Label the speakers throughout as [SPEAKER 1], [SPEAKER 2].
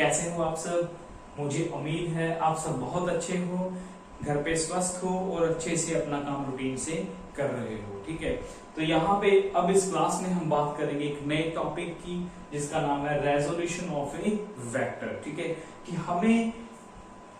[SPEAKER 1] कैसे हो आप सब। मुझे उम्मीद है आप सब बहुत अच्छे हो, घर पे स्वस्थ हो और अच्छे से अपना काम रूटीन से कर रहे हो। ठीक है, तो यहाँ पे अब इस क्लास में हम बात करेंगे एक नए टॉपिक की जिसका नाम है रेजोल्यूशन ऑफ ए वेक्टर। ठीक है, कि हमें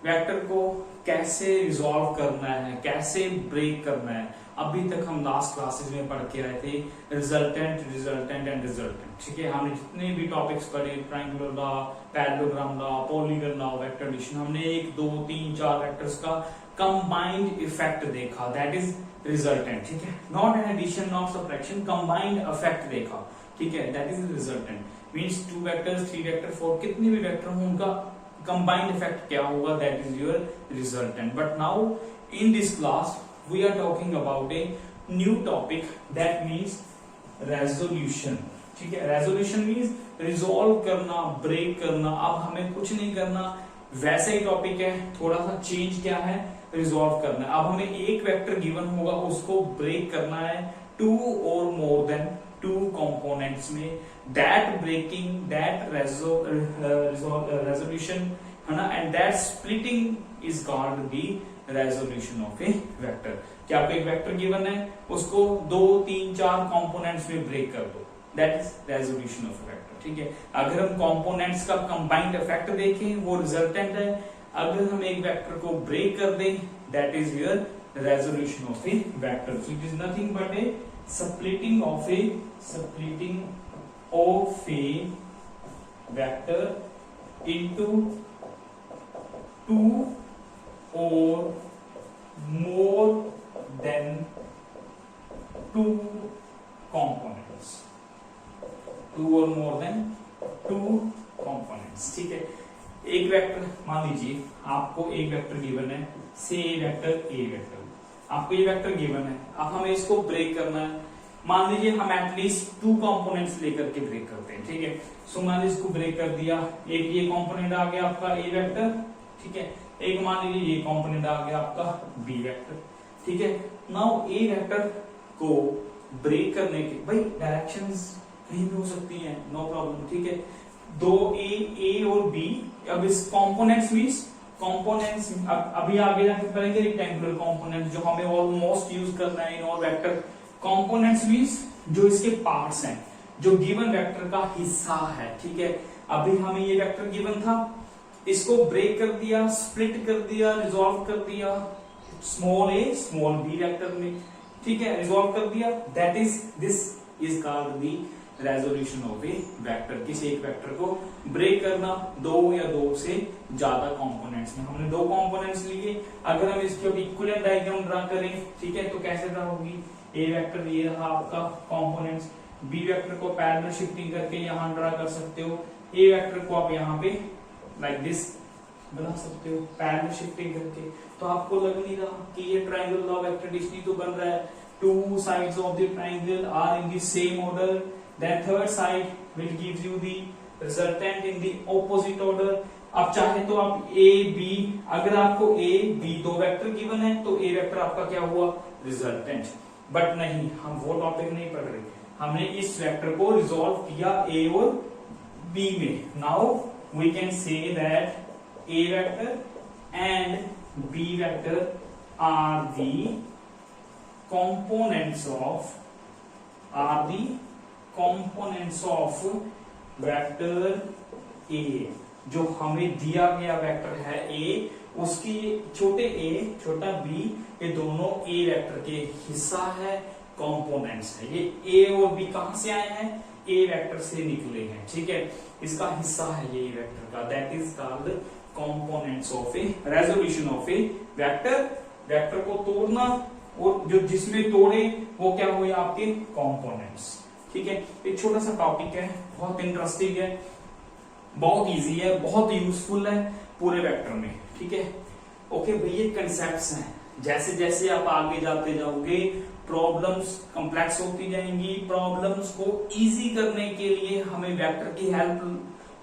[SPEAKER 1] वेक्टर को कैसे रिजॉल्व करना है, कैसे ब्रेक करना है। अभी तक हम लास्ट क्लासेस में पढ़ के आए थे रिजल्टेंट, रिजल्टेंट एंड रिजल्टेंट। ठीक है, हमने जितने भी टॉपिक्स पढ़े, triangular law, parallelogram law, polygon law, vector addition, हमने 1 2 3 4 वेक्टर्स का कंबाइंड इफेक्ट देखा, दैट इज रिजल्टेंट। ठीक है, not an addition, not subtraction, combined effect देखा। ठीक है, that is resultant. Means 2 vectors, 3 vector, 4 कितने भी वेक्टर हो उनका कंबाइंड इफेक्ट क्या होगा, that is your resultant. But now in this class we are talking about a new topic that means resolution। ठीक है, resolution means resolve करना, break करना। अब हमें कुछ नहीं करना, वैसे ही टॉपिक है, थोड़ा सा चेंज क्या है, रिजॉल्व करना है। अब हमें एक वेक्टर गिवन होगा, उसको ब्रेक करना है 2 or more than 2 कंपोनेंट्स में। दैट ब्रेकिंग, दैट रेजोल्यूशन है ना, and that splitting is called the resolution of a vector. कि आपको एक वेक्टर गिवन है, उसको 2 3 4 कंपोनेंट्स में ब्रेक कर दो, that is resolution of a vector. ठीक है, अगर हम कंपोनेंट्स का कंबाइंड इफेक्ट देखें वो रिजल्टेंट है। अगर हम एक वेक्टर को ब्रेक कर दें, that is your resolution of a vector. So it is nothing but A splitting of a vector into 2 or more than 2 components, 2 or more than 2 components। ठीक है, एक वेक्टर मान लीजिए आपको एक वेक्टर गिवन है, से ए वेक्टर, आपको ये वेक्टर गिवन है। अब हमें इसको ब्रेक करना है। मान लीजिए हम एटलीस्ट 2 कंपोनेंट्स लेकर के ब्रेक करते हैं। ठीक है, सो मान लीजिए इसको ब्रेक कर दिया, एक ये कंपोनेंट आ गया आपका ए वेक्टर। ठीक है, एक मान लीजिए ये कंपोनेंट आ गया आपका बी वेक्टर। ठीक है, नाउ ए वेक्टर को ब्रेक करने के, भाई डायरेक्शंस कहीं भी हो सकती हैं, नो प्रॉब्लम। ठीक है, 2 ए और बी। अब इस कंपोनेंट्स मींस कंपोनेंट्स अभी आगे जाके पढ़ेंगे रेक्टेंगुलर कंपोनेंट, जो हमें ऑलमोस्ट यूज करना है इन और वेक्टर। कंपोनेंट्स मींस जो इसके पार्ट्स हैं, जो गिवन वेक्टर का हिस्सा है। ठीक है, अभी हमें ये वेक्टर गिवन था, इसको ब्रेक कर दिया, स्प्लिट कर दिया, रिजॉल्व कर दिया स्मॉल ए स्मॉल बी वेक्टर में। ठीक है, रिजॉल्व कर दिया, that is this is called the resolution of a vector. किसी एक वेक्टर को ब्रेक करना 2 या 2 से ज्यादा कंपोनेंट्स में। हमने 2 कंपोनेंट्स लिए, अगर हम इसके इक्विवेलेंट डायग्राम ड्रा करें, ठीक है, तो कैसे ड्रा होगी। ए वेक्टर ये रहा आपका कंपोनेंट्स, बी वेक्टर को पैरेलल शिफ्टिंग करके यहां ड्रा कर सकते हो, ए वेक्टर को आप यहाँ पे लाइक दिस बना सकते हो पैरेलल शिफ्टिंग करके। तो आपको लग नहीं रहा कि ये ट्रायंगल लॉ वेक्टर एडिशन तो बन रहा है, 2 sides of the triangle are in the same order, then third side will give you the resultant in the opposite order। अब चाहे तो आप a b, अगर आपको a b 2 वेक्टर गिवन है तो a वेक्टर आपका क्या हुआ, रिजल्टेंट। बट नहीं, हम वो टॉपिक नहीं पढ़ रहे, हमने इस वेक्टर को रिजॉल्व किया a और b में। Now we can say that a vector and b vector are the components of vector a। जो हमें दिया गया वेक्टर है a, उसकी छोटे a छोटा b, ये दोनों a वेक्टर के हिस्सा है, कंपोनेंट्स है। ये a और b कहां से आए हैं, ए वेक्टर से निकले हैं। ठीक है, इसका हिस्सा है ये वेक्टर का, that is called components of A resolution of a vector. Vector को तोड़ना और जो जिसमें तोड़े वो क्या हुए आपके कंपोनेंट्स। ठीक है, एक छोटा सा टॉपिक है, बहुत इंटरेस्टिंग है, बहुत इजी है, बहुत यूजफुल है पूरे वेक्टर में। ठीक है, ओके भाई, ये कंसेप्ट्स हैं, जैसे जैसे आप आगे जाते जाओगे प्रॉब्लम्स कॉम्प्लेक्स होती जाएंगी। प्रॉब्लम्स को इजी करने के लिए हमें वेक्टर की हेल्प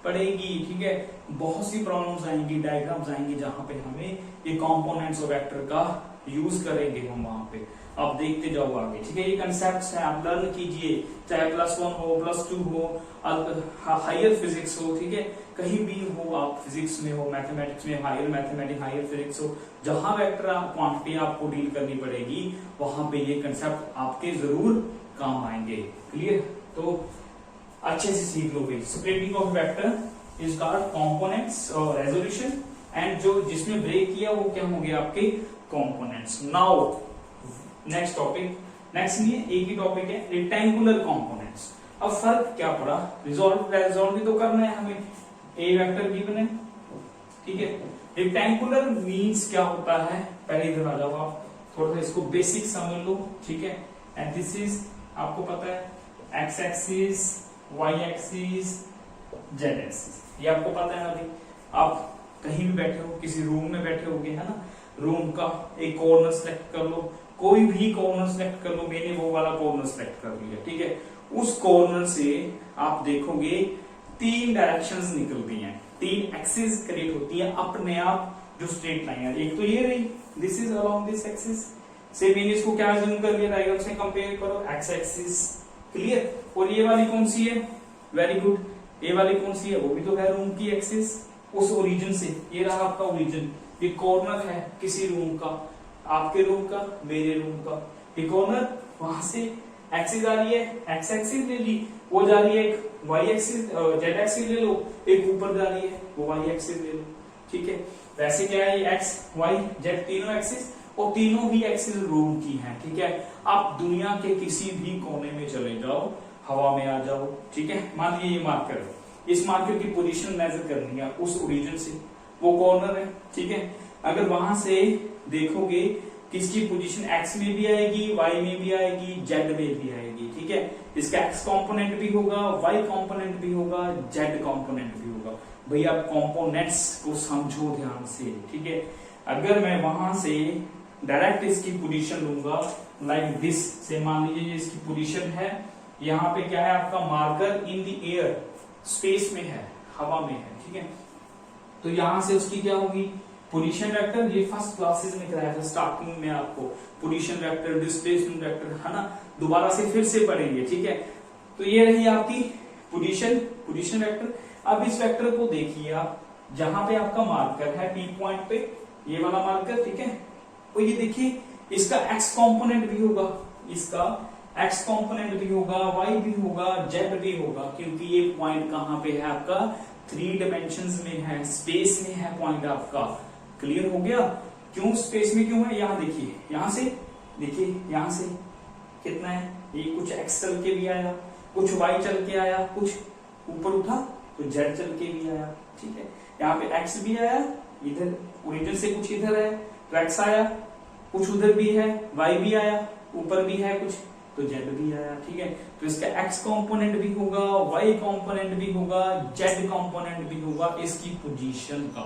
[SPEAKER 1] पड़ेगी। ठीक है, बहुत सी प्रॉब्लम्स आएंगी, डायग्राम्स आएंगे, जहां पे हमें ये कंपोनेंट्स ऑफ वेक्टर का यूज करेंगे हम वहां पे। आप देखते जाओ आगे, ठीक है। ये कंसेप्ट है, आप लर्न कीजिए, चाहे +1 हो, +2 हो, हायर फिजिक्स हो, ठीक है, कहीं भी हो, आप फिजिक्स में हो, मैथमेटिक्स में, हायर मैथमेटिक्स, हायर फिजिक्स हो, जहां वेक्टर क्वांटिटी आपको डील करनी पड़ेगी वहां पे ये कंसेप्ट आपके जरूर काम आएंगे। क्लियर? तो अच्छे से सीख लो भाई। Splitting of vector is called components और रेजोल्यूशन, एंड जो जिसमें ब्रेक किया वो क्या हो गया आपके components. Now next topic, next नहीं है, एक ही टॉपिक है, रेक्टेंगुलर कंपोनेंट्स। अब फर्क क्या पड़ा, रिजॉल्व भी तो करना है हमें, ए वेक्टर गिवन है, ठीक है। रेक्टेंगुलर मींस क्या होता है, पहले इधर आ जाओ आप, थोड़ा सा इसको बेसिक समझ लो, ठीक है। एंड दिस इज आपको पता है X axis, Y axis, Z axis, ये आपको पता है ना भाई। आप कहीं भी बैठे हो, किसी रूम में बैठे होगे, है ना, रूम का एक कॉर्नर सेलेक्ट कर लो, कोई भी कॉर्नर सेलेक्ट कर लो, मैंने वो वाला कॉर्नर सेलेक्ट कर लिया, ठीक है। उस कॉर्नर से आप देखोगे 3 डायरेक्शंस निकलती हैं, 3 एक्सिस क्रिएट होती है अपने आप, जो स्ट्रेट लाइन है। एक तो ये रही, this is along this axis, से मैंने इसको क्या जूम कर लिया, डायग्राम से कंपेयर करो, एक्स एक्सिस, क्लियर। और ये वाली कौन सी है, वेरी गुड, ये वाली कौन सी है, वो भी तो है रूम की एक्सिस। उस ओरिजिन से, ये रहा आपका ओरिजिन, ये कॉर्नर है किसी रूम का, आपके रूम का, मेरे रूम का, ये कॉर्नर, वहां से एक्सिस आ रही है, एक्स एक्सिस ले ली, वो जा रही है एक वाई एक्सिस, जेड एक्सिस ले लो, एक ऊपर जा रही है वो वाई एक्सिस ले लो, ठीक है। वैसे क्या है, ये एक्स वाई जेड तीनों एक्सिस, और तीनों ही एक्सिस रूम की हैं, ठीक है। आप दुनिया के किसी भी कोने में चले जाओ, हवा में आ जाओ, ठीक है। मान लीजिए ये मार्कर है, इस मार्कर की पोजीशन मेजर करनी है उस ओरिजिन से, वो कॉर्नर है, ठीक है। अगर वहां से देखोगे किसकी पोजीशन एक्स में भी आएगी, वाई में भी आएगी, जेड में भी आएगी, ठीक है। इसका एक्स कंपोनेंट भी होगा, वाई कंपोनेंट भी होगा, जेड कंपोनेंट भी होगा। भैया आप कंपोनेंट्स को समझो ध्यान से, ठीक है। अगर मैं वहां से डायरेक्ट इसकी पोजीशन लूंगा लाइक दिस, से मान लीजिए इसकी पोजीशन है, यहाँ पे क्या है आपका marker in the air, space में है, हवा में है, ठीक है। तो यहां से उसकी क्या होगी पोजीशन वेक्टर, ये फर्स्ट क्लासेस में कराया था स्टार्टिंग में आपको, पोजीशन वेक्टर, डिस्प्लेसमेंट वेक्टर, है ना, दोबारा से फिर से पढ़ेंगे, ठीक है। तो ये रही आपकी पोजीशन वेक्टर। अब इस वेक्टर को देखिए आप, जहां पे आपका मार्कर है पी पॉइंट पे, ये वाला मार्कर, ठीक है। और ये देखिए इसका एक्स कंपोनेंट भी होगा, इसका एक्स कंपोनेंट भी होगा, वाई भी होगा, जेड भी होगा, क्योंकि ये पॉइंट कहां पे है आपका 3 डायमेंशंस में है, स्पेस में है पॉइंट आपका। क्लियर हो गया, क्यों स्पेस में क्यों है, यहां देखिए, यहां से देखिए, यहां से कितना है, ये कुछ एक्स चल के भी आया, कुछ वाई चल के आया, कुछ ऊपर उठा तो जेड चल के भी आया, ठीक है। यहाँ पे एक्स भी आया, इधर ओरिजिन से कुछ इधर है तो एक्स आया, कुछ उधर भी है, वाई भी आया, ऊपर भी है कुछ तो जेड भी आया, ठीक है। तो इसका एक्स कंपोनेंट भी होगा, वाई कंपोनेंट भी होगा, जेड कंपोनेंट भी होगा, इसकी पोजीशन का,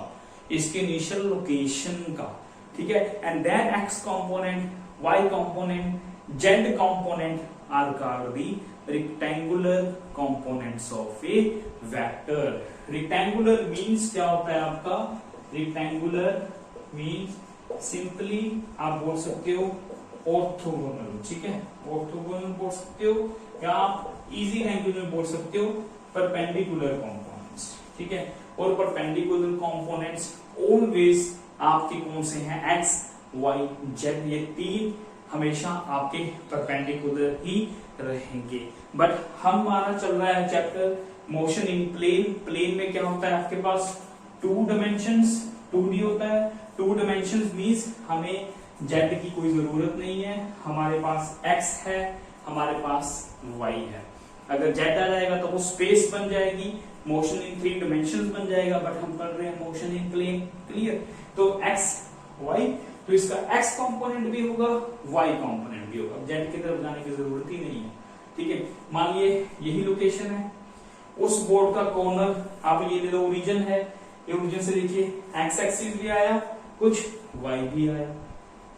[SPEAKER 1] इसके इनिशियल लोकेशन का, ठीक है। And then X component, Y component, Z component are called the rectangular components of a vector. Rectangular means क्या होता है आपका, रेक्टेंगुलर मींस सिंपली आप बोल सकते हो ऑर्थोगोनल, ठीक है, ऑर्थोगोनल बोल सकते हो, या आप इजी लैंग्वेज में बोल सकते हो परपेंडिकुलर कंपोनेंट्स, ठीक है। और परपेंडिकुलर कंपोनेंट्स ऑलवेज आपके कौन से हैं, एक्स वाई जेड, ये 3 हमेशा आपके परपेंडिकुलर ही रहेंगे। बट हमारा चल रहा है chapter motion in plane. Plane में क्या होता है आपके पास 2 डायमेंशंस, 2D होता है। 2 डायमेंशंस मींस हमें जेड की कोई जरूरत नहीं है, हमारे पास एक्स है, हमारे पास वाई है। अगर जेड आ जाएगा तो वो स्पेस बन जाएगी, मोशन इन 3 डायमेंशंस बन जाएगा, बट हम पढ़ रहे हैं मोशन इन प्लेन। क्लियर, तो एक्स वाई, तो इसका एक्स कंपोनेंट भी होगा, वाई कंपोनेंट भी होगा, जेड की तरफ जाने की जरूरत ही नहीं है, ठीक है। मान लिए यही लोकेशन है, उस बोर्ड का कॉर्नर आप ये ले लो, ओरिजिन है, ये ओरिजिन से देखिए एक्स एक्सिस भी आया, कुछ वाई भी आया,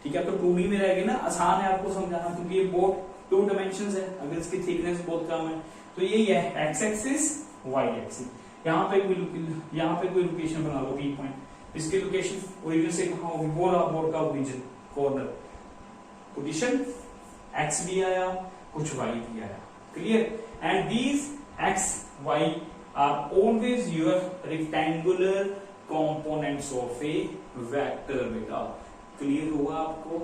[SPEAKER 1] ठीक है। तो 2D में रहेगी ना, आसान है आपको समझाना, क्योंकि ये बोर्ड 2 डायमेंशंस है, अगर इसकी थिकनेस बहुत कम है तो यही है एक्स एक्सिस वाई एक्सिस। यहाँ पे कोई लोकेशन बना लो पी पॉइंट, इसकी लोकेशन ओरिजिन से कहां होगी, बोर्ड का ओरिजिन कॉर्नर पोजीशन x भी आया, कुछ y भी आया, clear. And these x y are always your rectangular components of a vector. बेटा क्लियर होगा आपको,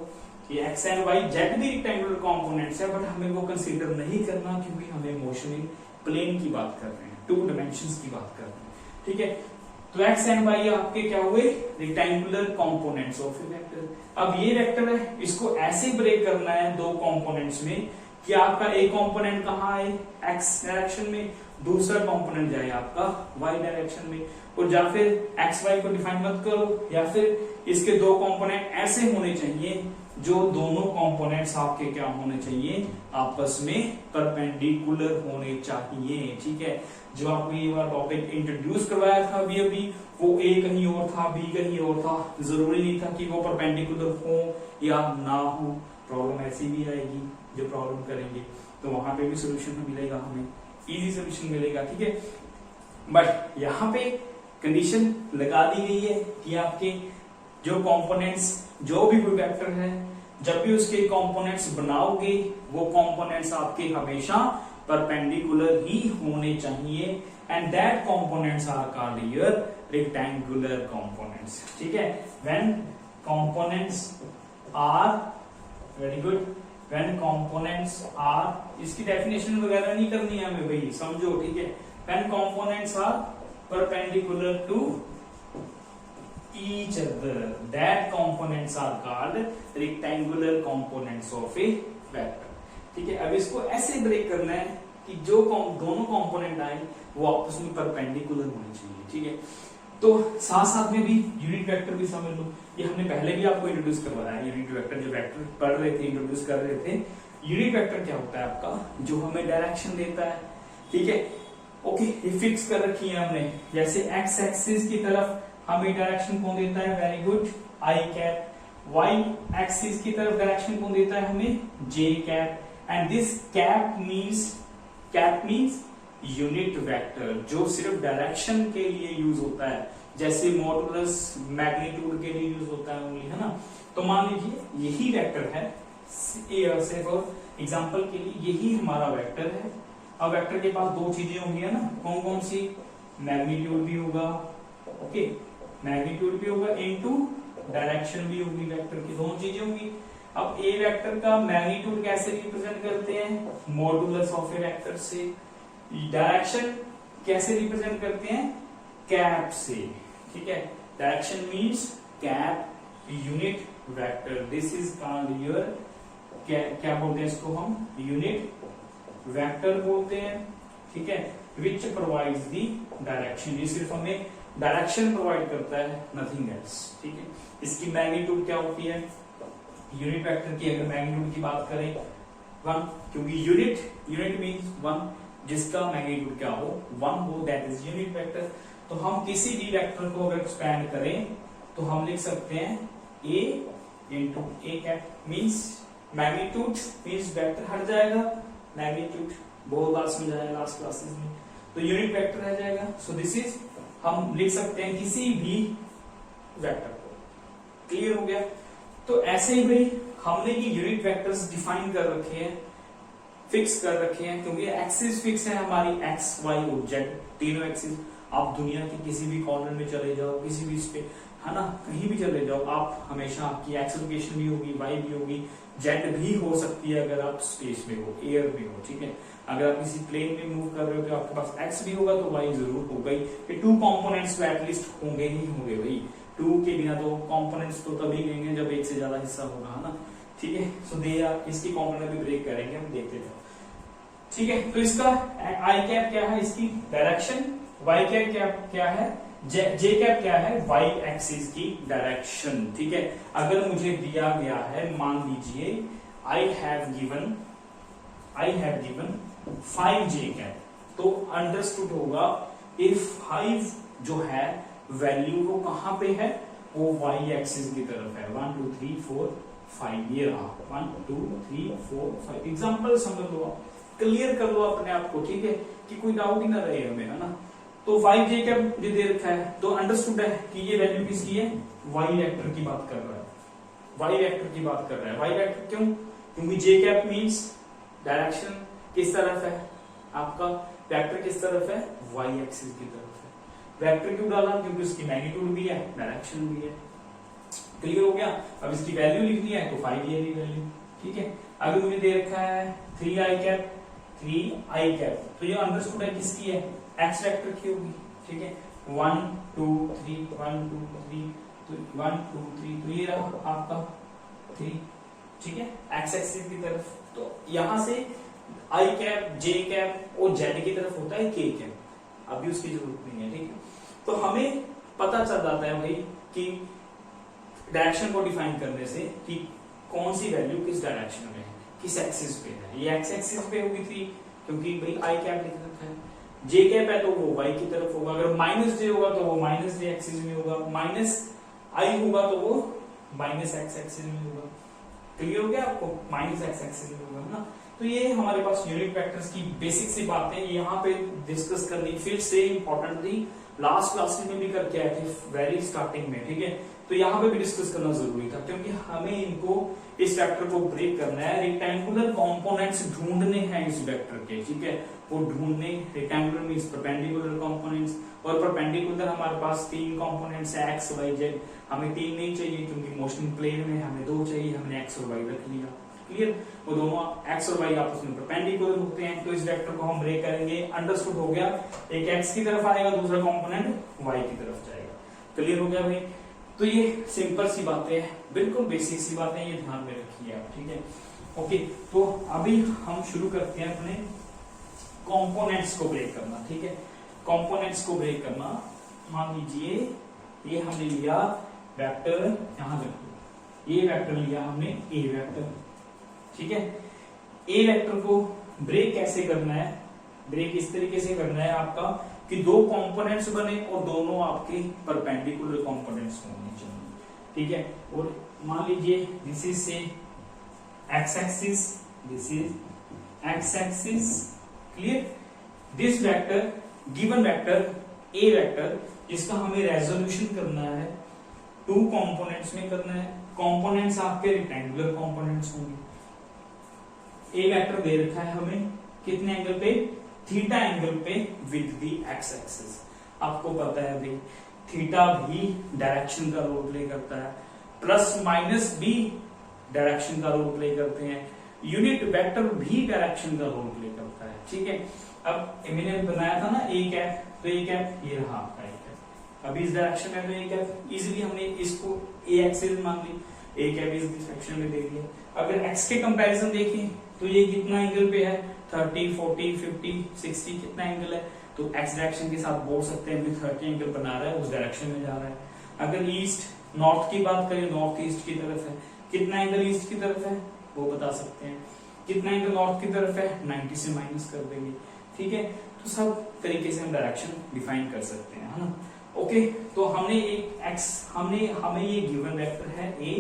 [SPEAKER 1] ये x एंड y जेड भी रेक्टेंगुलर कंपोनेंट्स है, बट हमें वो कंसीडर नहीं करना क्योंकि हमें मोशन इन प्लेन की बात कर रहे हैं, टू डायमेंशंस की बात कर रहे हैं, ठीक है। तो x एंड y आपके क्या हुए, rectangular components of a vector. अब ये वेक्टर है, इसको ऐसे ब्रेक करना है दो कंपोनेंट्स में कि आपका एक कंपोनेंट कहाँ आए, x डायरेक्शन में, दूसरा कंपोनेंट जाए आपका y डायरेक्शन में। और या फिर x y को डिफाइन मत करो, या फिर इसके दो कंपोनेंट ऐसे होने चाहिए जो दोनों कंपोनेंट्स आपके क्या होने चाहिए, आपस में परपेंडिकुलर होने चाहिए, ठीक है। जो आपको ये वाला टॉपिक इंट्रोड्यूस करवाया था अभी वो A कहीं और था, B कहीं और था, जरूरी नहीं था कि वो परपेंडिकुलर हो या ना हो। प्रॉब्लम ऐसी भी आएगी जो प्रॉब्लम करेंगे तो वहां पे भी सोल्यूशन मिलेगा, हमें इजी सोल्यूशन मिलेगा, ठीक है। बट यहाँ पे कंडीशन लगा दी गई है कि आपके जो कंपोनेंट्स, जो भी कोई वेक्टर है, जब भी उसके कंपोनेंट्स बनाओगे वो कंपोनेंट्स आपके हमेशा परपेंडिकुलर ही होने चाहिए, and that components are called your rectangular components, ठीक है। When components are, very good, when components are, इसकी डेफिनेशन वगैरह नहीं करनी है हमें भाई, समझो, ठीक है। When components are perpendicular to each other, that components are called rectangular components of a vector, ठीक है। अब इसको ऐसे ब्रेक करना है कि जो दोनों कंपोनेंट आए वो आपस में परपेंडिकुलर होने चाहिए, ठीक है। तो साथ साथ में भी यूनिट वेक्टर भी समझ लो, ये हमने पहले भी आपको इंट्रोड्यूस करवाया है। यूनिट वेक्टर जो वेक्टर पढ़ रहे थे, इंट्रोड्यूस कर रहे थे, यूनिट वेक्टर क्या होता है आपका, जो हमें डायरेक्शन देता है, ठीक है। ओके, ये फिक्स कर रखी है हमने, जैसे एक्स एक्सिस की तरफ हमें डायरेक्शन कौन देता है, very good, I cap. Y axis की तरफ डायरेक्शन कौन देता है हमें, J cap. And this cap means unit vector, जो सिर्फ डायरेक्शन के लिए यूज होता है, जैसे मॉडुलस मैग्नीट्यूड के लिए यूज होता है ओनली, है ना। तो मान लीजिए यही वेक्टर है, से फॉर एग्जांपल के लिए यही हमारा वेक्टर है। अब वेक्टर के पास दो चीजें होंगी, है ना, कौन कौन सी, मैग्नीट्यूड भी होगा, ओके, मैग्नीट्यूड भी होगा इनटू डायरेक्शन भी होगी, वेक्टर की दोनों चीजें होंगी। अब ए वेक्टर का मैग्नीट्यूड कैसे रिप्रेजेंट करते हैं, मॉडुलस ऑफ ए वेक्टर से। डायरेक्शन कैसे रिप्रेजेंट करते हैं, कैप से, ठीक है। Direction means cap unit vector, this is called your, क्या बोलते हैं इसको हम, यूनिट वेक्टर बोलते हैं, ठीक है। विच प्रोवाइड्स दी डायरेक्शन, ये सिर्फ हमें डायरेक्शन प्रोवाइड करता है, नथिंग एल्स, ठीक है। इसकी मैग्नीट्यूड क्या होती है, यूनिट वेक्टर की अगर मैग्नीट्यूड की बात करें 1, क्योंकि यूनिट मींस 1, जिसका मैग्नीट्यूड क्या हो, 1 हो, दैट इज यूनिट वेक्टर। तो हम किसी भी वेक्टर को अगर एक्सपैंड करें तो हम लिख सकते हैं a into A cap, means magnitude means vector हट जाएगा, मैग्नीट्यूड बहुत बार समझाया लास्ट क्लासेस में, तो यूनिट वेक्टर रह जाएगा। सो दिस इज, हम लिख सकते हैं किसी भी वेक्टर को, क्लियर हो गया। तो ऐसे ही भाई हमने ये यूनिट वेक्टर्स डिफाइन कर रखे हैं, फिक्स कर रखे हैं, क्योंकि एक्सिस फिक्स है हमारी, एक्स वाई और जेड तीनों एक्सिस। आप दुनिया के किसी भी कॉर्नर में चले जाओ, किसी भी पे, है ना, कहीं भी चले जाओ, आप हमेशा आपकी एक्स लोकेशन भी होगी, वाई भी होगी, जेड भी हो सकती है अगर आप स्पेस में हो, एयर में हो, ठीक है। अगर आप किसी प्लेन में मूव कर रहे हो तो आपके पास एक्स भी होगा तो वाई जरूर होगा ही। ये टू कंपोनेंट्स तो एटलीस्ट होंगे ही होंगे भाई, टू के बिना तो कंपोनेंट्स तो तभी लेंगे जब एक से ज्यादा हिस्सा होगा, है ना, ठीक है। सो दे आर, इसकी कंपोनेंट भी ब्रेक करेंगे, हम देखते जाओ, ठीक है। तो इसका आई कैप क्या है, इसकी डायरेक्शन, वाई कैप क्या है, जे कैप क्या है, वाई एक्सिस की डायरेक्शन, ठीक है। अगर मुझे दिया गया है, मान लीजिए I have given 5 J cap, तो अंडरस्टूड होगा इफ 5 जो है वैल्यू वो कहां पे है, वो वाई एक्सिस की तरफ है। 1 2 3 4 5, ये रहा 1 2 3 4 5। एग्जांपल समझ लो, क्लियर कर लो अपने आप को, ठीक है, कि कोई डाउट ही ना रहे हमें, है ना। तो 5 जे कैप जो दे रखा है, तो अंडरस्टूड है कि ये वैल्यू किसकी है, वाई वेक्टर की बात कर रहा है, वाई वेक्टर की बात कर रहा है। वाई वेक्टर क्यों, क्योंकि जे कैप मीन्स डायरेक्शन किस तरफ है, आपका वेक्टर किस तरफ है, वाई एक्सिस की तरफ है। वेक्टर क्यों डाला, क्योंकि उसकी मैग्नीट्यूड भी है, डायरेक्शन भी है। क्लियर हो गया। अब इसकी वैल्यू लिखनी है तो 5 ये वैल्यू, ठीक है। अगर मुझे दे रखा है 3i कैप, 3i कैप, तो ये अंडरस्टूड है किसकी है, एक्स वेक्टर की होगी, ठीक है। 1 2 3 1 2 3 तो 1 2 3 तो ये रहा आपका 3, ठीक है, एक्स एक्सिस की तरफ। तो यहां से आई कैप, जे कैप और जेड की तरफ होता है के कैप, अभी उसकी जरूरत नहीं है, ठीक है। तो हमें पता चल जाता है भाई कि डायरेक्शन को डिफाइन करने से कि कौन सी वैल्यू किस डायरेक्शन में है, किस एक्सिस पे है। ये एक्स एक्सिस पे होगी 3, क्योंकि भाई आई कैप लिख रखा है। जे कैप है तो वो वाई की तरफ होगा, अगर माइनस जे होगा तो वो माइनस जे एक्सिस में होगा, माइनस आई होगा तो वो माइनस एक्स एक्सिस में होगा। क्लियर हो गया आपको, माइनस एक्स एक्सिस में होगा ना। तो ये हमारे पास यूनिट वेक्टर्स की बेसिक सी बातें यहाँ पे डिस्कस करनी, फिर से इंपॉर्टेंट थी, लास्ट क्लासेस में भी करके आए थे वेरी स्टार्टिंग में, ठीक है। तो यहाँ पे भी डिस्कस करना जरूरी था, क्योंकि हमें इनको, इस वेक्टर को ब्रेक करना है, रेक्टेंगुलर कंपोनेंट्स ढूंढने हैं इस वेक्टर के, ठीक है। वो ढूंढने, रेक्टेंगुलर मींस परपेंडिकुलर कंपोनेंट्स, और परपेंडिकुलर हमारे पास 3 कंपोनेंट्स है, एक्स वाई जेड। हमें 3 नहीं चाहिए क्योंकि मोशन प्लेन में हमें 2 चाहिए, हमने एक्स और वाई रख लिया, क्लियर। वो दोनों एक्स और वाई आपस में परपेंडिकुलर होते हैं, तो इस वेक्टर को हम ब्रेक करेंगे। अंडरस्टूड हो गया, एक एक्स की तरफ आएगा, दूसरा कंपोनेंट वाई की तरफ जाएगा। क्लियर हो गया भाई। तो ये सिंपल सी बातें हैं, बिल्कुल बेसिक सी बातें, ये ध्यान में रखिए आप, ठीक है। ओके, तो अभी हम शुरू करते हैं अपने कंपोनेंट्स को ब्रेक करना, ठीक है। कंपोनेंट्स को ब्रेक करना, मान लीजिए ये हमने लिया वेक्टर, यहां देखो ये वेक्टर लिया हमने ए वेक्टर, ठीक है। ए वेक्टर को ब्रेक कैसे करना है, ब्रेक इस तरीके से करना है आपका कि 2 कंपोनेंट्स बने और दोनों आपके परपेंडिकुलर कंपोनेंट्स होने चाहिए, ठीक है। और मान लीजिए दिस इज से x axis, this is x axis, clear. This vector, given vector A vector, जिसका हमें रेजोल्यूशन करना है 2 कंपोनेंट्स में करना है। कंपोनेंट्स आपके रेक्टेंगुलर कंपोनेंट्स होंगे। ए वेक्टर दे रखा है हमें कितने एंगल पे, थीटा एंगल पे विद द एक्स एक्सिस। आपको पता है भाई थीटा भी डायरेक्शन का रोल प्ले करता है, प्लस माइनस भी डायरेक्शन का रोल प्ले करते हैं, यूनिट वेक्टर भी डायरेक्शन का रोल प्ले करता है, ठीक है। अब मैंने बनाया था ना ए कैप, तो ए कैप ये रहा आपका ए कैप, अभी इस डायरेक्शन में, तो ए कैप इजिली हमने इसको ए एक्सिस मान ली, ए कैप इस डायरेक्शन में दे दिया। अगर एक्स के कंपैरिजन देखें तो ये कितना एंगल पे है, 30 40 50 60 कितना एंगल है, तो एक्स डायरेक्शन के साथ बोल सकते हैं 30 एंगल बना रहा है, उस डायरेक्शन में जा रहा है। अगर ईस्ट नॉर्थ की बात करें, नॉर्थ ईस्ट की तरफ है, कितना एंगल ईस्ट की तरफ है वो बता सकते हैं, कितना एंगल नॉर्थ की तरफ है 90 से माइनस कर देंगे, ठीक है। तो सब तरीके से हम डायरेक्शन डिफाइन कर सकते हैं, है ना। ओके, तो हमने एक एक्स, हमें ये गिवन वेक्टर है A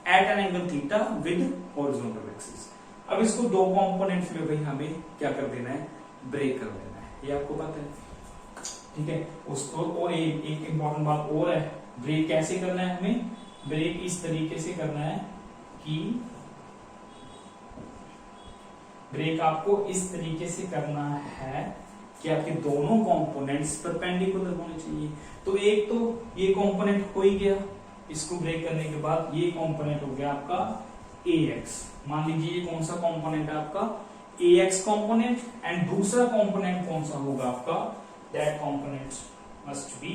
[SPEAKER 1] at an angle theta with horizontal axis. अब इसको 2 कंपोनेंट्स में भाई हमें क्या कर देना है, ब्रेक कर देना है, ये आपको पता है, ठीक है। उसको और एक इंपॉर्टेंट बात और है, ब्रेक कैसे करना है हमें, ब्रेक इस तरीके से करना है कि ब्रेक आपको इस तरीके से करना है कि आपके दोनों कंपोनेंट्स परपेंडिकुलर होने चाहिए। तो एक तो ये कंपोनेंट हो ही गया, इसको ब्रेक करने के बाद ये कंपोनेंट हो गया आपका AX। मान लीजिए ये कौन सा कंपोनेंट है आपका, AX कंपोनेंट, एंड दूसरा कंपोनेंट कौन सा होगा आपका, that component must be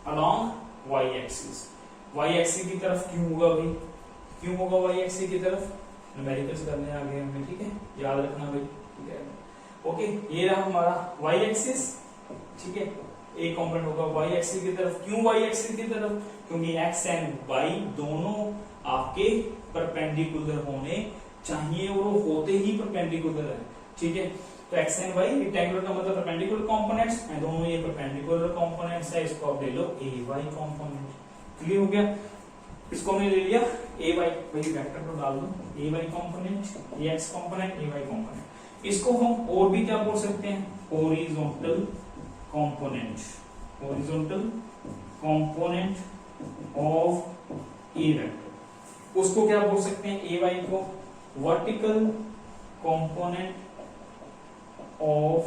[SPEAKER 1] along Y axis. Y axis की तरफ क्यों होगा भाई, क्यों होगा Y एक्सिस की तरफ, न्यूमेरिकल्स करने आ गए हमें, ठीक है, याद रखना भाई, ठीक है। ओके, ये रहा हमारा Y एक्सिस, ठीक है। एक कंपोनेंट होगा Y एक्सिस की तरफ, क्यों Y एक्सिस की तरफ, क्योंकि X एंड Y दोनों आपके परपेंडिकुलर होने चाहिए, और वो होते ही परपेंडिकुलर है, ठीक है। तो X एंड Y रेक्टेंगुलर का मतलब परपेंडिकुलर कंपोनेंट्स हैं, दोनों ये परपेंडिकुलर कंपोनेंट्स है, इसको आप ले लो AY कंपोनेंट। क्लियर हो गया, इसको हमने ले लिया AY, वही वेक्टर को डाल दो, AY component, AX component, AY component. इसको हम और भी क्या बोल सकते हैं, horizontal component, horizontal component of a vector. उसको क्या बोल सकते हैं, AY को vertical component of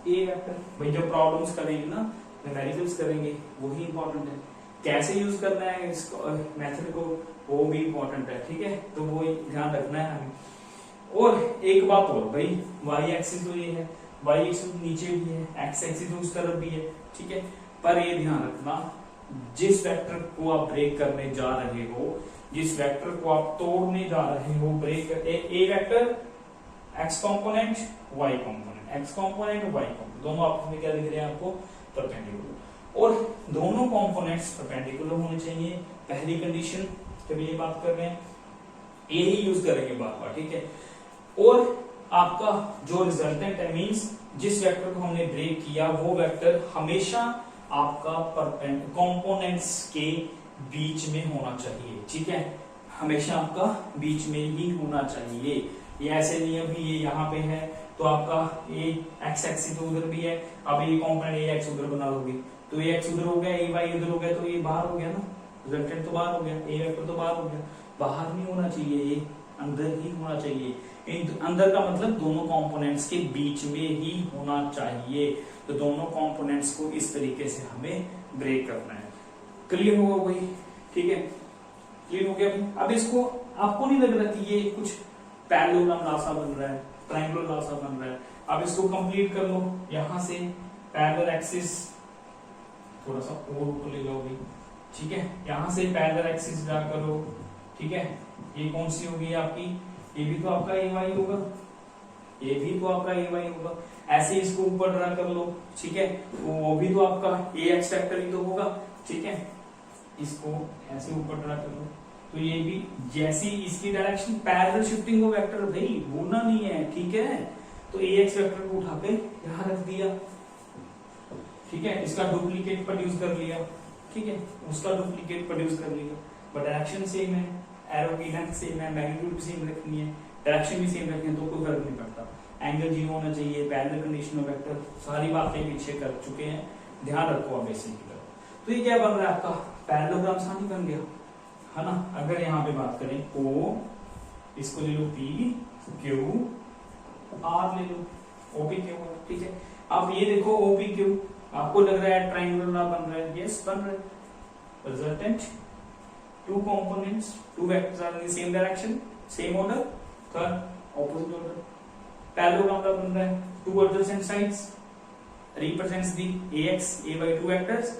[SPEAKER 1] a vector. भाई जब प्रॉब्लम्स करेंगे ना, न्यूमेरिकल्स करेंगे, वही इंपॉर्टेंट है। कैसे यूज करना है इस मेथड को, वो भी इंपॉर्टेंट है, ठीक है। तो वो ध्यान रखना है हमें। और एक बात और भाई, वाई एक्सिस तो ये है, वाई एक्सिस नीचे भी है, एक्स एक्सिस उस तरफ भी है, ठीक है। पर ये ध्यान रखना, जिस वेक्टर को आप ब्रेक करने जा रहे हो, जिस वेक्टर को आप तोड़ने जा रहे हो, break a vector X component Y component, X component Y component, दोनों आपस में क्या दिख रहे हैं आपको, परपेंडिकुलर। और दोनों कंपोनेंट्स परपेंडिकुलर होने चाहिए, पहली कंडीशन जब ये बात कर रहे हैं, यही यूज करेंगे बार बार, ठीक है। और आपका जो रिजल्टेंट है, मींस जिस वेक्टर को हमने ब्रेक किया, वो वेक्टर हमेशा आपका कंपोनेंट्स के बीच में होना चाहिए, ठीक है। हमेशा आपका बीच में ही होना चाहिए। ये ऐसे नियम भी, ये यहाँ पे है तो आपका ये एक्स एक्सिस तो उधर भी है, अब ये कंपोनेंट ए एक्स उधर बना लोगे तो ये एक्स उधर हो गया, ए वाई उधर हो गया, तो ये बाहर हो गया ना, रिजल्टेंट तो बाहर हो गया, ए वेक्टर तो बाहर हो गया। बाहर नहीं होना चाहिए, ये अंदर ही होना चाहिए। अंदर का मतलब दोनों कंपोनेंट्स के बीच में ही होना चाहिए। तो दोनों कंपोनेंट्स को इस तरीके से हमें ब्रेक करना है। क्लियर होगा वही, ठीक है, क्लियर हो गया। अब इसको आपको नहीं लग रहा कि ये कुछ पैरेललोग्राम लासा बन रहा है, ट्रायंगुलर लासा बन रहा है। अब इसको कंप्लीट कर लो, यहां से पैरेलल एक्सिस थोड़ा सा और ऊपर ले जाओ, ठीक है। यहां से पैरेलल एक्सिस ड्रा करो, ठीक है। ये कौन सी होगी आपकी, ये भी तो आपका ए वाई होगा, ये भी तो आपका ए वाई होगा। ऐसे इसको ऊपर ड्रा कर लो, ठीक है। वो भी तो आपका ए एक्स वेक्टर ही तो होगा, ठीक है। इसको ऐसे ऊपर ड्रा कर लो, तो ये भी जैसी इसकी डायरेक्शन पैरेलल शिफ्टिंग को वेक्टर भाई भूलना नहीं है, ठीक है। तो ए एक्स वेक्टर को उठा के यहां रख दिया, ठीक है। इसका डुप्लीकेट प्रोड्यूस कर लिया, ठीक है, उसका डुप्लीकेट प्रोड्यूस कर लिया, बट डायरेक्शन सेम है, एरो की लेंथ सेम है, मैग्नीट्यूड भी सेम रखनी है, डायरेक्शन भी सेम रखनी है, तो कोई फर्क नहीं पड़ता। एंगल 0 होना चाहिए, पैरेलल कंडीशन ऑफ वेक्टर, सारी बातें पीछे कर चुके हैं, ध्यान रखो अब बेसिक की तरफ। तो ये क्या बन रहा है आपका पैरेललोग्राम सा नहीं बन गया, है ना। अगर यहाँ पे बात करें ओ, इसको ले लो पी क्यू आर ले लो, ओपी क्यू, ठीक है। अब ये देखो ओपी क्यू, आपको लग रहा है ट्रायंगुलर ना बन रहा है, यस बन रहा है। Resultant two components, two vectors are in the same direction, same order, third opposite order. Parallelogram का बन रहा है, two adjacent sides represents the ax, ay two vectors.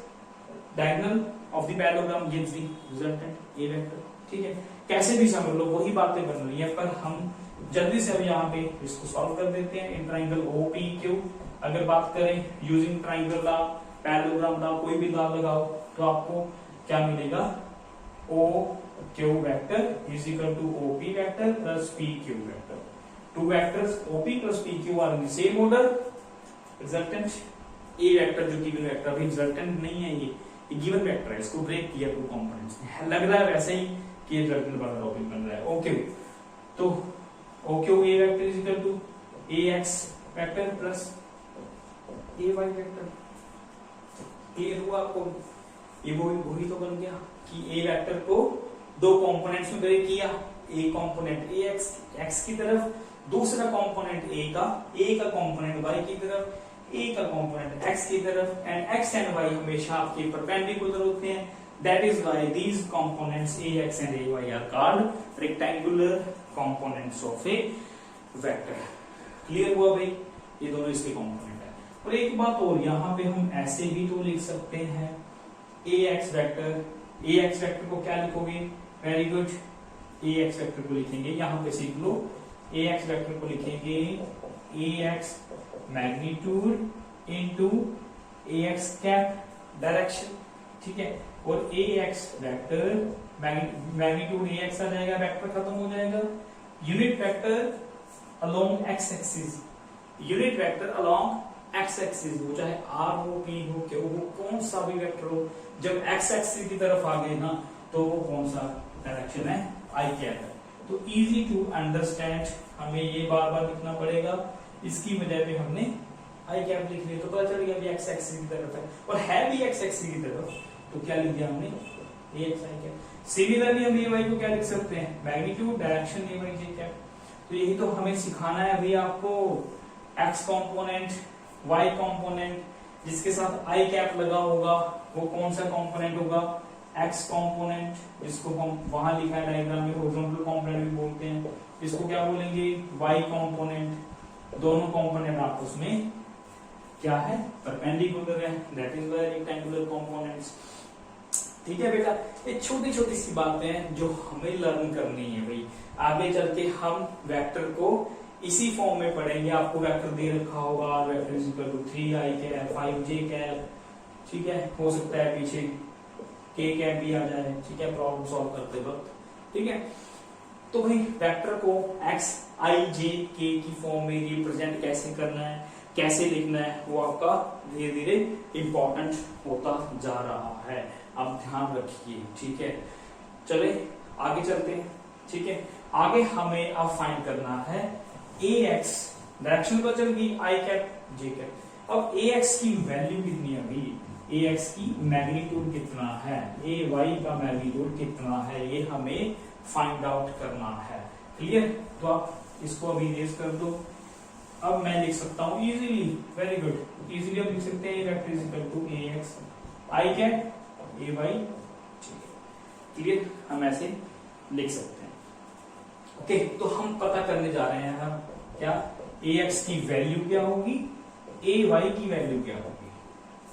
[SPEAKER 1] Diagonal of the parallelogram gives the resultant a vector, ठीक है। कैसे भी समझ लो, वही बातें बन रही है, पर हम जल्दी से अब यहाँ पे इसको सॉल्व कर देते हैं। इन ट्राइंगल OPQ अगर बात करें using triangle law, parallelogram law, कोई भी लॉ लगाओ तो आपको क्या मिलेगा, OQ vector is equal to OP vector plus PQ vector. Two vectors OP plus PQ are in the same order. Resultant A vector जो given vector, अभी resultant नहीं है, ये given vector है, इसको break किया two components ने, लग रहा है वैसे ही कि resultant बन रहा है, बन रहा है OQ। तो OQ A vector is equal to AX vector plus AY vector। Clear हुआ आपको, ये वही तो बन गया कि ए वेक्टर को दो कंपोनेंट्स में ब्रेक किया, ए कंपोनेंट ए एक्स की तरफ, दूसरा कंपोनेंट ए का कंपोनेंट वाई की तरफ, ए का कंपोनेंट एक्स की तरफ, एंड एक्स एंड वाई हमेशा आपके परपेंडिकुलर होते हैं। That is why these components A X and A Y are called rectangular components of a vector. Clear हुआ भाई, ये दोनों इसके कंपोनेंट है। और एक बात और, यहाँ पे हम ऐसे भी तो लिख सकते हैं ए एक्स वेक्टर को क्या लिखोगे, वेरी गुड, ए एक्स वेक्टर को लिखेंगे, यहां पे सीख लो, ए एक्स वेक्टर को लिखेंगे A X magnitude into A X cap direction, ठीक है। और A X vector magnitude A X आ जाएगा, वेक्टर खत्म हो जाएगा, unit vector along X axis, unit vector along X axis, वो चाहे आर हो, पी हो, क्यू हो, कौन सा भी वेक्टर हो, जब एक्स एक्सिस की तरफ आ गए ना तो वो कौन सा डायरेक्शन है, आई कैप है। तो इजी टू अंडरस्टैंड, हमें ये बार बार लिखना पड़ेगा, इसकी वजह पे हमने आई कैप लिख लिया तो पता चल गया एक्स एक्सिस की तरफ है, और है भी एक्स एक्सिस की तरफ, तो क्या लिख दिया हमने ax i कैप। सिमिलरली हम ay को क्या लिख सकते हैं, magnitude direction ay j cap. तो यही तो हमें सिखाना है अभी आपको, x कंपोनेंट, y कंपोनेंट, जिसके साथ i कैप लगा होगा वो कौन सा कंपोनेंट होगा, x कंपोनेंट, जिसको हम वहां लिखा है डायग्राम में हॉरिजॉन्टल कंपोनेंट भी बोलते हैं, इसको क्या बोलेंगे y कंपोनेंट। दोनों कंपोनेंट आपस में क्या है, परपेंडिकुलर है, that is why rectangular components. ठीक है बेटा, ये छोटी छोटी सी बातें हैं जो हमें लर्न करनी है भाई। आगे चल के हम वेक्टर को इसी फॉर्म में पढ़ेंगे। आपको वेक्टर दे रखा होगा, vector is equal to 3i cap 5j cap, ठीक है, हो सकता है पीछे k कैप भी आ जाए, ठीक है, प्रॉब्लम सॉल्व करते वक्त, ठीक है। तो भाई वेक्टर को x i j k की फॉर्म में रिप्रेजेंट कैसे करना है, कैसे लिखना है, वो आपका धीरे धीरे इंपॉर्टेंट होता जा रहा है, आप ध्यान रखिए, ठीक है। चले आगे चलते हैं, ठीक है। आगे हमें अब फाइंड करना है ax, डायरेक्शन तो चल गई i कैप j कैप। अब ax की वैल्यू कितनी है अभी, ax की मैग्नीट्यूड कितना है, ay का मैग्नीट्यूड कितना है, ये हमें फाइंड आउट करना है। क्लियर, तो आप इसको अभी इरेज कर दो। अब मैं लिख सकता हूं इजीली, वेरी गुड, इजीली हम लिख सकते हैं vector is equal to ax i cap ay, clear, हम ऐसे लिख सकते हैं। ओके, तो हम पता करने जा रहे हैं हम क्या, ax की वैल्यू क्या होगी, ay की वैल्यू क्या होगी,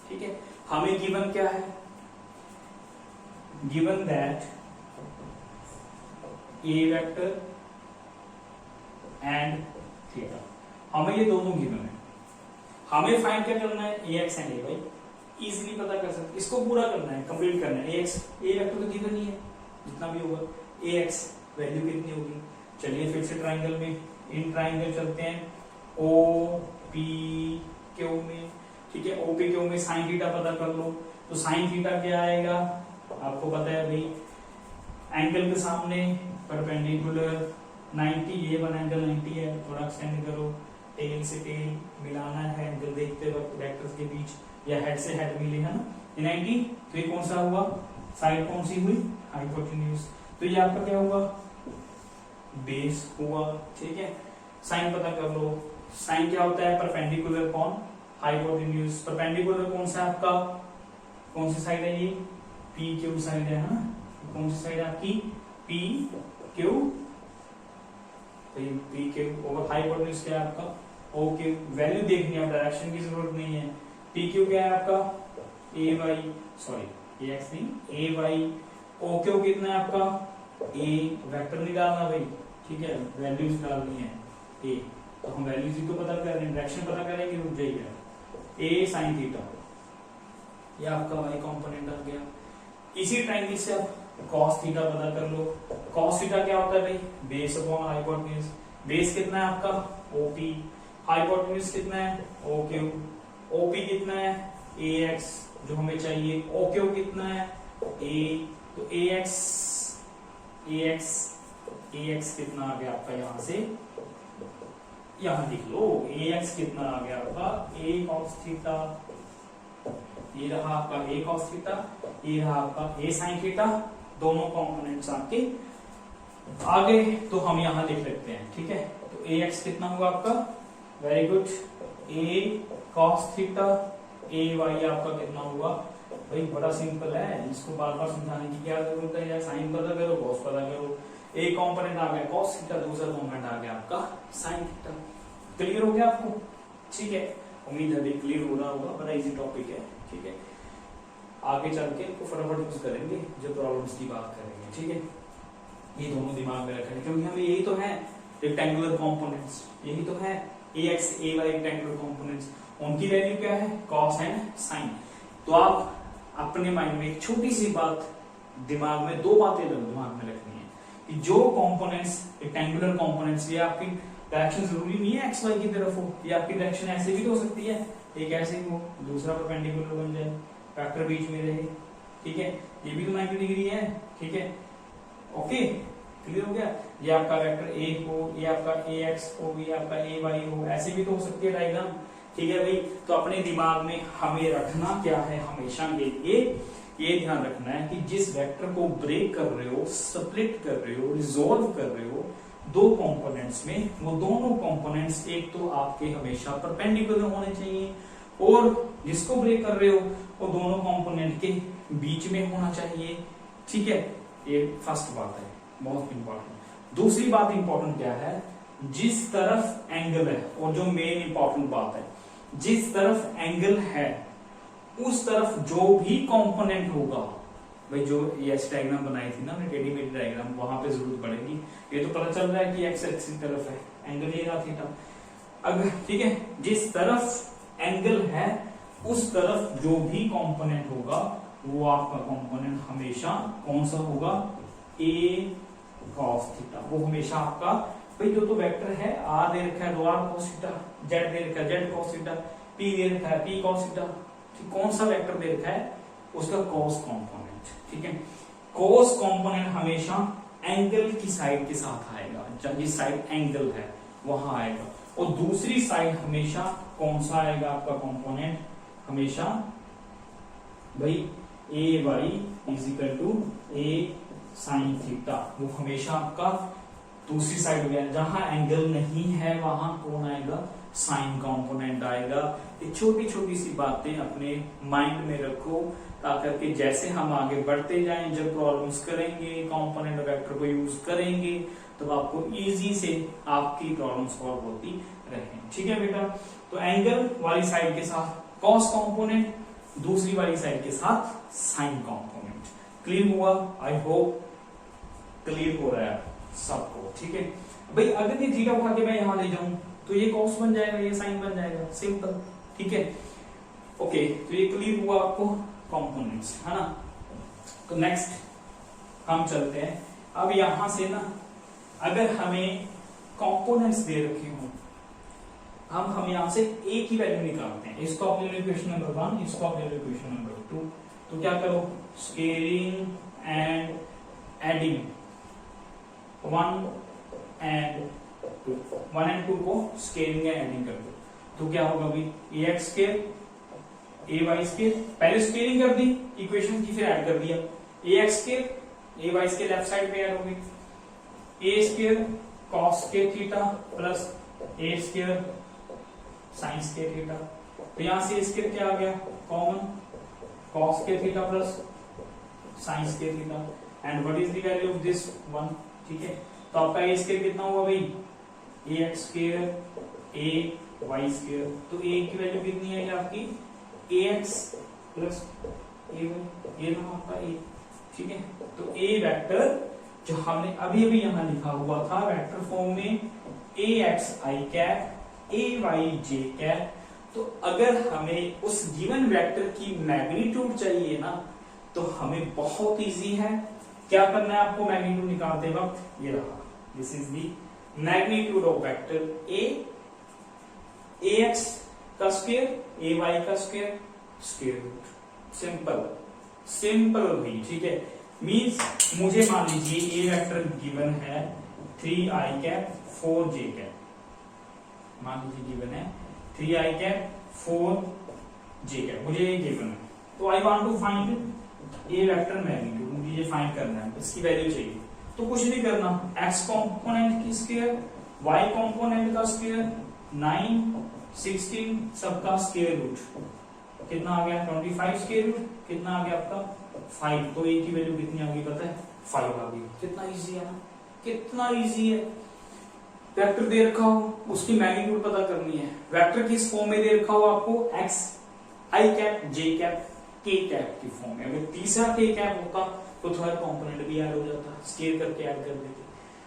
[SPEAKER 1] ठीक है। हमें गिवन क्या है, given that a vector and theta, हमें ये दोनों गिवन है। हमें फाइंड क्या करना है, ax एंड ay, इजीली पता कर सकते, इसको पूरा करना है, कंप्लीट करना है। ax a वेक्टर तो गिवन ही है, जितना भी होगा, ax वैल्यू कितनी होगी। चलिए फिर से ट्राइंगल में, इन ट्राइंगल चलते हैं, ओ पी क्यू में, ठीक है। ओ पी क्यू में साइन थीटा पता कर लो, तो साइन थीटा क्या आएगा, आपको पता है भाई, एंगल के सामने परपेंडिकुलर 90, ये वन एंगल 90 है, थोड़ा एक्सटेंड करो, टेल से टेल मिलाना है एंगल देखते वक्त वेक्टर्स के बीच, या हेड से हेड मिले है ना, ये 90, तो ये कौन सा हुआ, साइड कौन सी हुई, हाइपोटेन्यूज, तो ये आपका क्या हुआ, बेस हुआ, ठीक है। साइन पता कर लो, साइन क्या होता है, परपेंडिकुलर कौन, हाइपोटेन्यूज। परपेंडिकुलर कौन सा आपका, कौन सी साइड है, ये पी क्यू साइड है ना, कौन सी साइड है आपकी, पी क्यू, पी क्यू, और हाइपोटेन्यूज क्या है आपका, ओ क्यू। वैल्यू देखनी है, डायरेक्शन की जरूरत नहीं है। पी क्यू क्या है आपका, ए वाई, सॉरी ए एक्स नहीं, ए वाई। ओ क्यू कितना है आपका, ए, वेक्टर नहीं डालना भाई, ठीक है, वैल्यूज डालनी है ए, तो हम वैल्यूज ही तो पता कर रहे हैं, डायरेक्शन पता करेंगे, रुक जाइएगा, ए साइन थीटा, ये आपका वाई कंपोनेंट आ गया। इसी ट्रायंगल से आप cos थीटा पता कर लो। cos थीटा क्या होता है भाई, बेस अपॉन हाइपोटेन्यूज। बेस कितना है आपका, ओपी, हाइपोटेन्यूज कितना है, ओक्यू, ओपी कितना है, ax जो हमें चाहिए, ओक्यू कितना है, a, तो ax कितना आ गया आपका, यहां से यहां लिख लो, ax कितना आ गया आपका, a cos थीटा, ये रहा आपका a cos थीटा, ये रहा आपका a sin थीटा, दोनों कंपोनेंट्स आपके आगे, तो हम यहां लिख लेते हैं, ठीक है। तो ax कितना होगा आपका, very good, a cos theta, ay आपका कितना होगा, भाई बड़ा सिंपल है, इसको बार बार समझाने की क्या जरूरत है यार, साइन पता करो, कॉस पता करो। एक कंपोनेंट आ गया cos थीटा, दूसरा कंपोनेंट आ गया आपका sin थीटा। क्लियर हो गया आपको, ठीक है, उम्मीद है क्लियर हो रहा होगा, बड़ा इजी टॉपिक है, ठीक है। आगे चल के इसको फटाफट यूज करेंगे जो प्रॉब्लम्स की बात करेंगे, ठीक है। ये दोनों दिमाग में रखेंगे, क्योंकि हमें यही तो है रेक्टेंगुलर कंपोनेंट्स, यही तो है ax ay रेक्टेंगुलर कंपोनेंट्स, उनकी वैल्यू क्या है, cos एंड sin। तो आप अपने माइंड में एक छोटी सी बात दिमाग में, दो बातें दिमाग में रखनी है कि जो कंपोनेंट्स रेक्टेंगुलर कंपोनेंट्स, ये आपकी डायरेक्शन जरूरी नहीं है एक्स वाई की तरफ हो, ये आपकी डायरेक्शन ऐसे भी तो हो सकती है, एक ऐसे ही हो, दूसरा परपेंडिकुलर बन जाए, वेक्टर बीच में रहे, ठीक है, ये भी तो 90 डिग्री है, ठीक है, ओके, क्लियर हो गया। ये आपका वेक्टर ए हो, ये आपका ax हो, ये आपका ay हो, ऐसे भी तो हो सकती है डायग्राम, ठीक है भाई। तो अपने दिमाग में हमें रखना क्या है हमेशा के लिए, ये ध्यान रखना है कि जिस वेक्टर को ब्रेक कर रहे हो, स्प्लिट कर रहे हो, रिजोल्व कर रहे हो दो कंपोनेंट्स में, वो दोनों कंपोनेंट्स एक तो आपके हमेशा परपेंडिकुलर होने चाहिए, और जिसको ब्रेक कर रहे हो वो दोनों कंपोनेंट के बीच में होना चाहिए। ठीक है, ये फर्स्ट बात है, बहुत इंपॉर्टेंट। दूसरी बात इंपॉर्टेंट क्या है, जिस तरफ एंगल है, और जो मेन इंपॉर्टेंट बात है, जिस तरफ एंगल है उस तरफ जो भी कंपोनेंट होगा, भाई जो ये डायग्राम बनाई थी ना हमने, टेढ़ी मेढ़ी डायग्राम, वहां पे जरूरत पड़ेगी। ये तो पता चल रहा है कि एक्स एक्सिस की तरफ है, एंगल ये रहा थीटा। अगर ठीक है, जिस तरफ एंगल है उस तरफ जो भी कंपोनेंट होगा वो आपका कंपोनेंट हमेशा कौन सा होगा, ए कॉस थीटा। वो हमेशा आपका, भाई जो तो वेक्टर है आर दे रखा है तो आर कॉस थीटा, जेड दे रखा है जेड कॉस थीटा, पी दे रखा है पी कॉस थीटा, कौन सा वेक्टर दे रखा है उसका कॉस कंपोनेंट। ठीक है, कॉस कंपोनेंट हमेशा एंगल की साइड के साथ आएगा, जिस साइड एंगल है वहां आएगा, और दूसरी साइड हमेशा कौन सा आएगा आपका कंपोनेंट, हमेशा भाई A Y is equal to A sine theta. वो हमेशा आपका दूसरी साइड हो गया, जहां एंगल नहीं है वहां कौन आएगा, साइन कंपोनेंट आएगा। ये छोटी छोटी सी बातें अपने माइंड में रखो, ताकि जैसे हम आगे बढ़ते जाएं, जब प्रॉब्लम्स करेंगे कंपोनेंट वेक्टर को यूज करेंगे, तो आपको इजी से आपकी प्रॉब्लम सॉल्व होती रहे। ठीक है बेटा, तो एंगल वाली साइड के साथ कॉस कंपोनेंट, दूसरी वाली साइड के साथ साइन कंपोनेंट। क्लियर हुआ? आई होप क्लियर हो रहा है सबको। ठीक है भाई, अगर ये थीटा उठा के मैं यहां ले जाऊं तो ये कॉस बन जाएगा, ये साइन बन जाएगा, सिंपल। ठीक है, ओके, तो ये क्लियर हुआ आपको कंपोनेंट्स, है ना। तो नेक्स्ट हम चलते हैं। अब यहां से ना, अगर हमें कंपोनेंट्स दे रखे हो, हम यहां से ए की वैल्यू निकालते हैं। इसको आप ले लो इक्वेशन नंबर 1, इसको आप ले लो इक्वेशन नंबर 2। तो क्या करो, स्केलिंग एंड एडिंग 1 एंड 2 को स्केलिंग एंड एडिंग कर दो। तो क्या होगा भाई, A X square A Y square, पहले स्केलिंग कर दी इक्वेशन की, फिर ऐड कर दिया। A X square A Y square left side पे ऐड होगी, A square cos square theta plus A square sine square theta. तो यहां से स्केयर क्या आ गया common, cos square theta plus sine square theta, and what is the value of this 1। ठीक है, तो आपका ए स्केयर कितना हुआ भाई, A X square A Y square. तो ए की वैल्यू कितनी आई आपकी, ए एक्स प्लस ए वाई, ये रहा आपका ए। ठीक है, तो ए वेक्टर जो हमने अभी अभी यहां लिखा हुआ था वेक्टर फॉर्म में, A X I cap A Y J cap. तो अगर हमें उस गिवन वेक्टर की मैग्नीट्यूड चाहिए ना, तो हमें बहुत इजी है। क्या करना है आपको मैग्नीट्यूड निकालते वक्त, ये रहा, this is the magnitude of vector A X का स्क्वायर ए वाई का square square root. Simple simple भाई। ठीक है, मींस मुझे मान लीजिए ए वेक्टर गिवन है 3i कैप 4j कैप, मान लीजिए गिवन है 3i कैप 4j कैप, मुझे ये गिवन है। तो I want to find a vector magnitude, मुझे ये फाइंड करना है, इसकी वैल्यू चाहिए। तो कुछ नहीं करना, x कंपोनेंट की स्क्वायर, y कंपोनेंट का स्क्वायर, 9 16 सबका स्क्वायर रूट, कितना आ गया 25 स्क्वायर रूट, कितना आ गया आपका 5। तो a की वैल्यू कितनी आ गई पता है, 5 आ गई। कितना इजी है ना, कितना इजी है। वेक्टर दे रखा हो, उसकी मैग्नीट्यूड पता करनी है। वेक्टर किस फॉर्म में दे रखा हो आपको, x i cap j cap k cap की फॉर्म में। अगर तीसरा k कैप होता तो थोड़ा कंपोनेंट भी ऐड हो जाता, स्केल करके ऐड कर देते।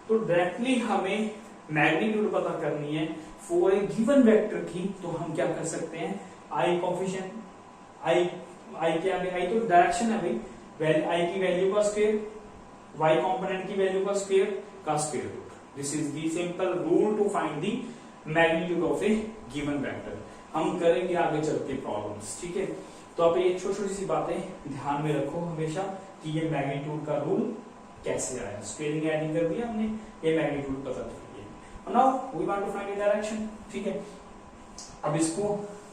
[SPEAKER 1] तो डायरेक्टली हमें मैग्नीट्यूड पता करनी है फॉर ए गिवन वेक्टर की, तो हम क्या कर सकते हैं, आई कोफिशिएंट, आई के आगे आई तो डायरेक्शन है भाई, आई की वैल्यू का स्क्वायर, वाई कंपोनेंट की वैल्यू का square root. This is the simple rule to find the magnitude of a given vector. हम करेंगे आगे चलते प्रॉब्लम्स। ठीक है, तो आप ये छोटी छोटी सी बातें ध्यान में रखो हमेशा कि ये मैग्नीट्यूड का रूल कैसे आया। स्केलिंग एडिंग कर दिया हमने, ये मैग्नीट्यूड पता चल गया। Now we want to find the direction. ठीक है, अब इसको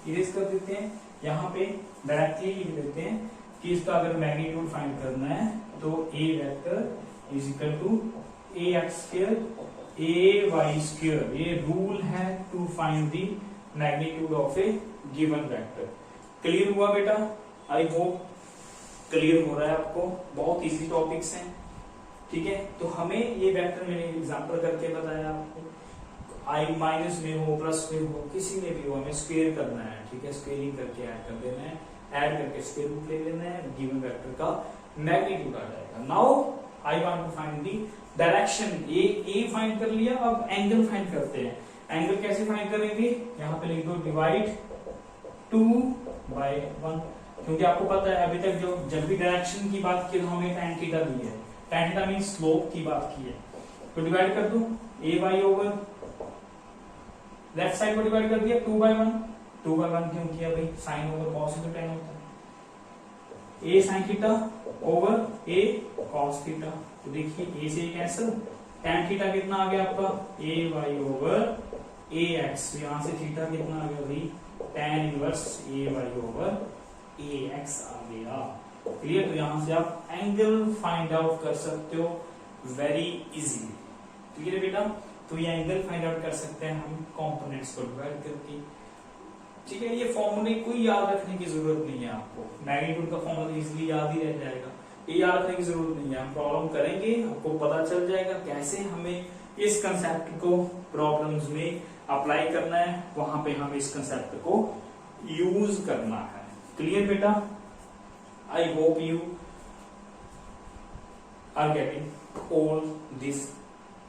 [SPEAKER 1] इरेज कर देते हैं। यहाँ पे डायरेक्टली लिख देते हैं कि इसका अगर मैग्नीट्यूड फाइंड करना है तो A vector is equal to A X square A Y square. ये रूल है to find the magnitude of a given vector. Clear हुआ बेटा? आई होप क्लियर हो रहा है आपको। बहुत इजी टॉपिक्स हैं, ठीक है। तो हमें ये वेक्टर मैंने एग्जांपल करके बताया आपको, आई माइनस में हो प्लस में हो किसी में भी हो, हमें स्क्वायर करना है, ठीक है। स्क्वेयरिंग करके ऐड कर देना है, ऐड करके स्क्वायर रूट ले लेना है, गिवन वेक्टर का मैग्नीट्यूड आ जाएगा। Now I want to find the direction. A find कर लिया, अब एंगल फाइंड करते हैं। एंगल कैसे फाइंड करेंगे? यहाँ पे लिख दो डिवाइड 2/1, क्योंकि आपको पता है अभी तक जो जब भी डायरेक्शन की बात की तो हमें tan थीटा दी है, tan थीटा मीन स्लोप की बात की है। तो डिवाइड कर दो ए वाई ओवर लेफ्ट साइड को डिवाइड कर दिया 2/1। 2/1 क्यों किया भाई? साइन ओवर कॉस तो tan होता है। ए साइन थीटा ओवर ए कॉस थीटा। तो देखिए ए से कैंसिल, tan थीटा कितना आ गया आपका? ए वाई ओवर ए एक्स। यहां से थीटा कितना आ गया भाई? tan inverse A Y over A X आ गया। क्लियर? तो यहां से आप एंगल फाइंड आउट कर सकते हो वेरी इजीली। क्लियर बेटा? तो ये एंगल फाइंड आउट कर सकते हैं हम कंपोनेंट्स को डिवाइड करके, ठीक है। ये फॉर्मूले कोई याद रखने की जरूरत नहीं है आपको, मैग्नीट्यूड का फॉर्मूला इजीली याद ही रह जाएगा, ये याद रखने की जरूरत नहीं है। हम प्रॉब्लम करेंगे, आपको पता चल जाएगा कैसे हमें इस कंसेप्ट को प्रॉब्लम्स में अप्लाई करना है, वहां पे हमें इस कंसेप्ट को यूज करना है। क्लियर बेटा? I hope you are getting all this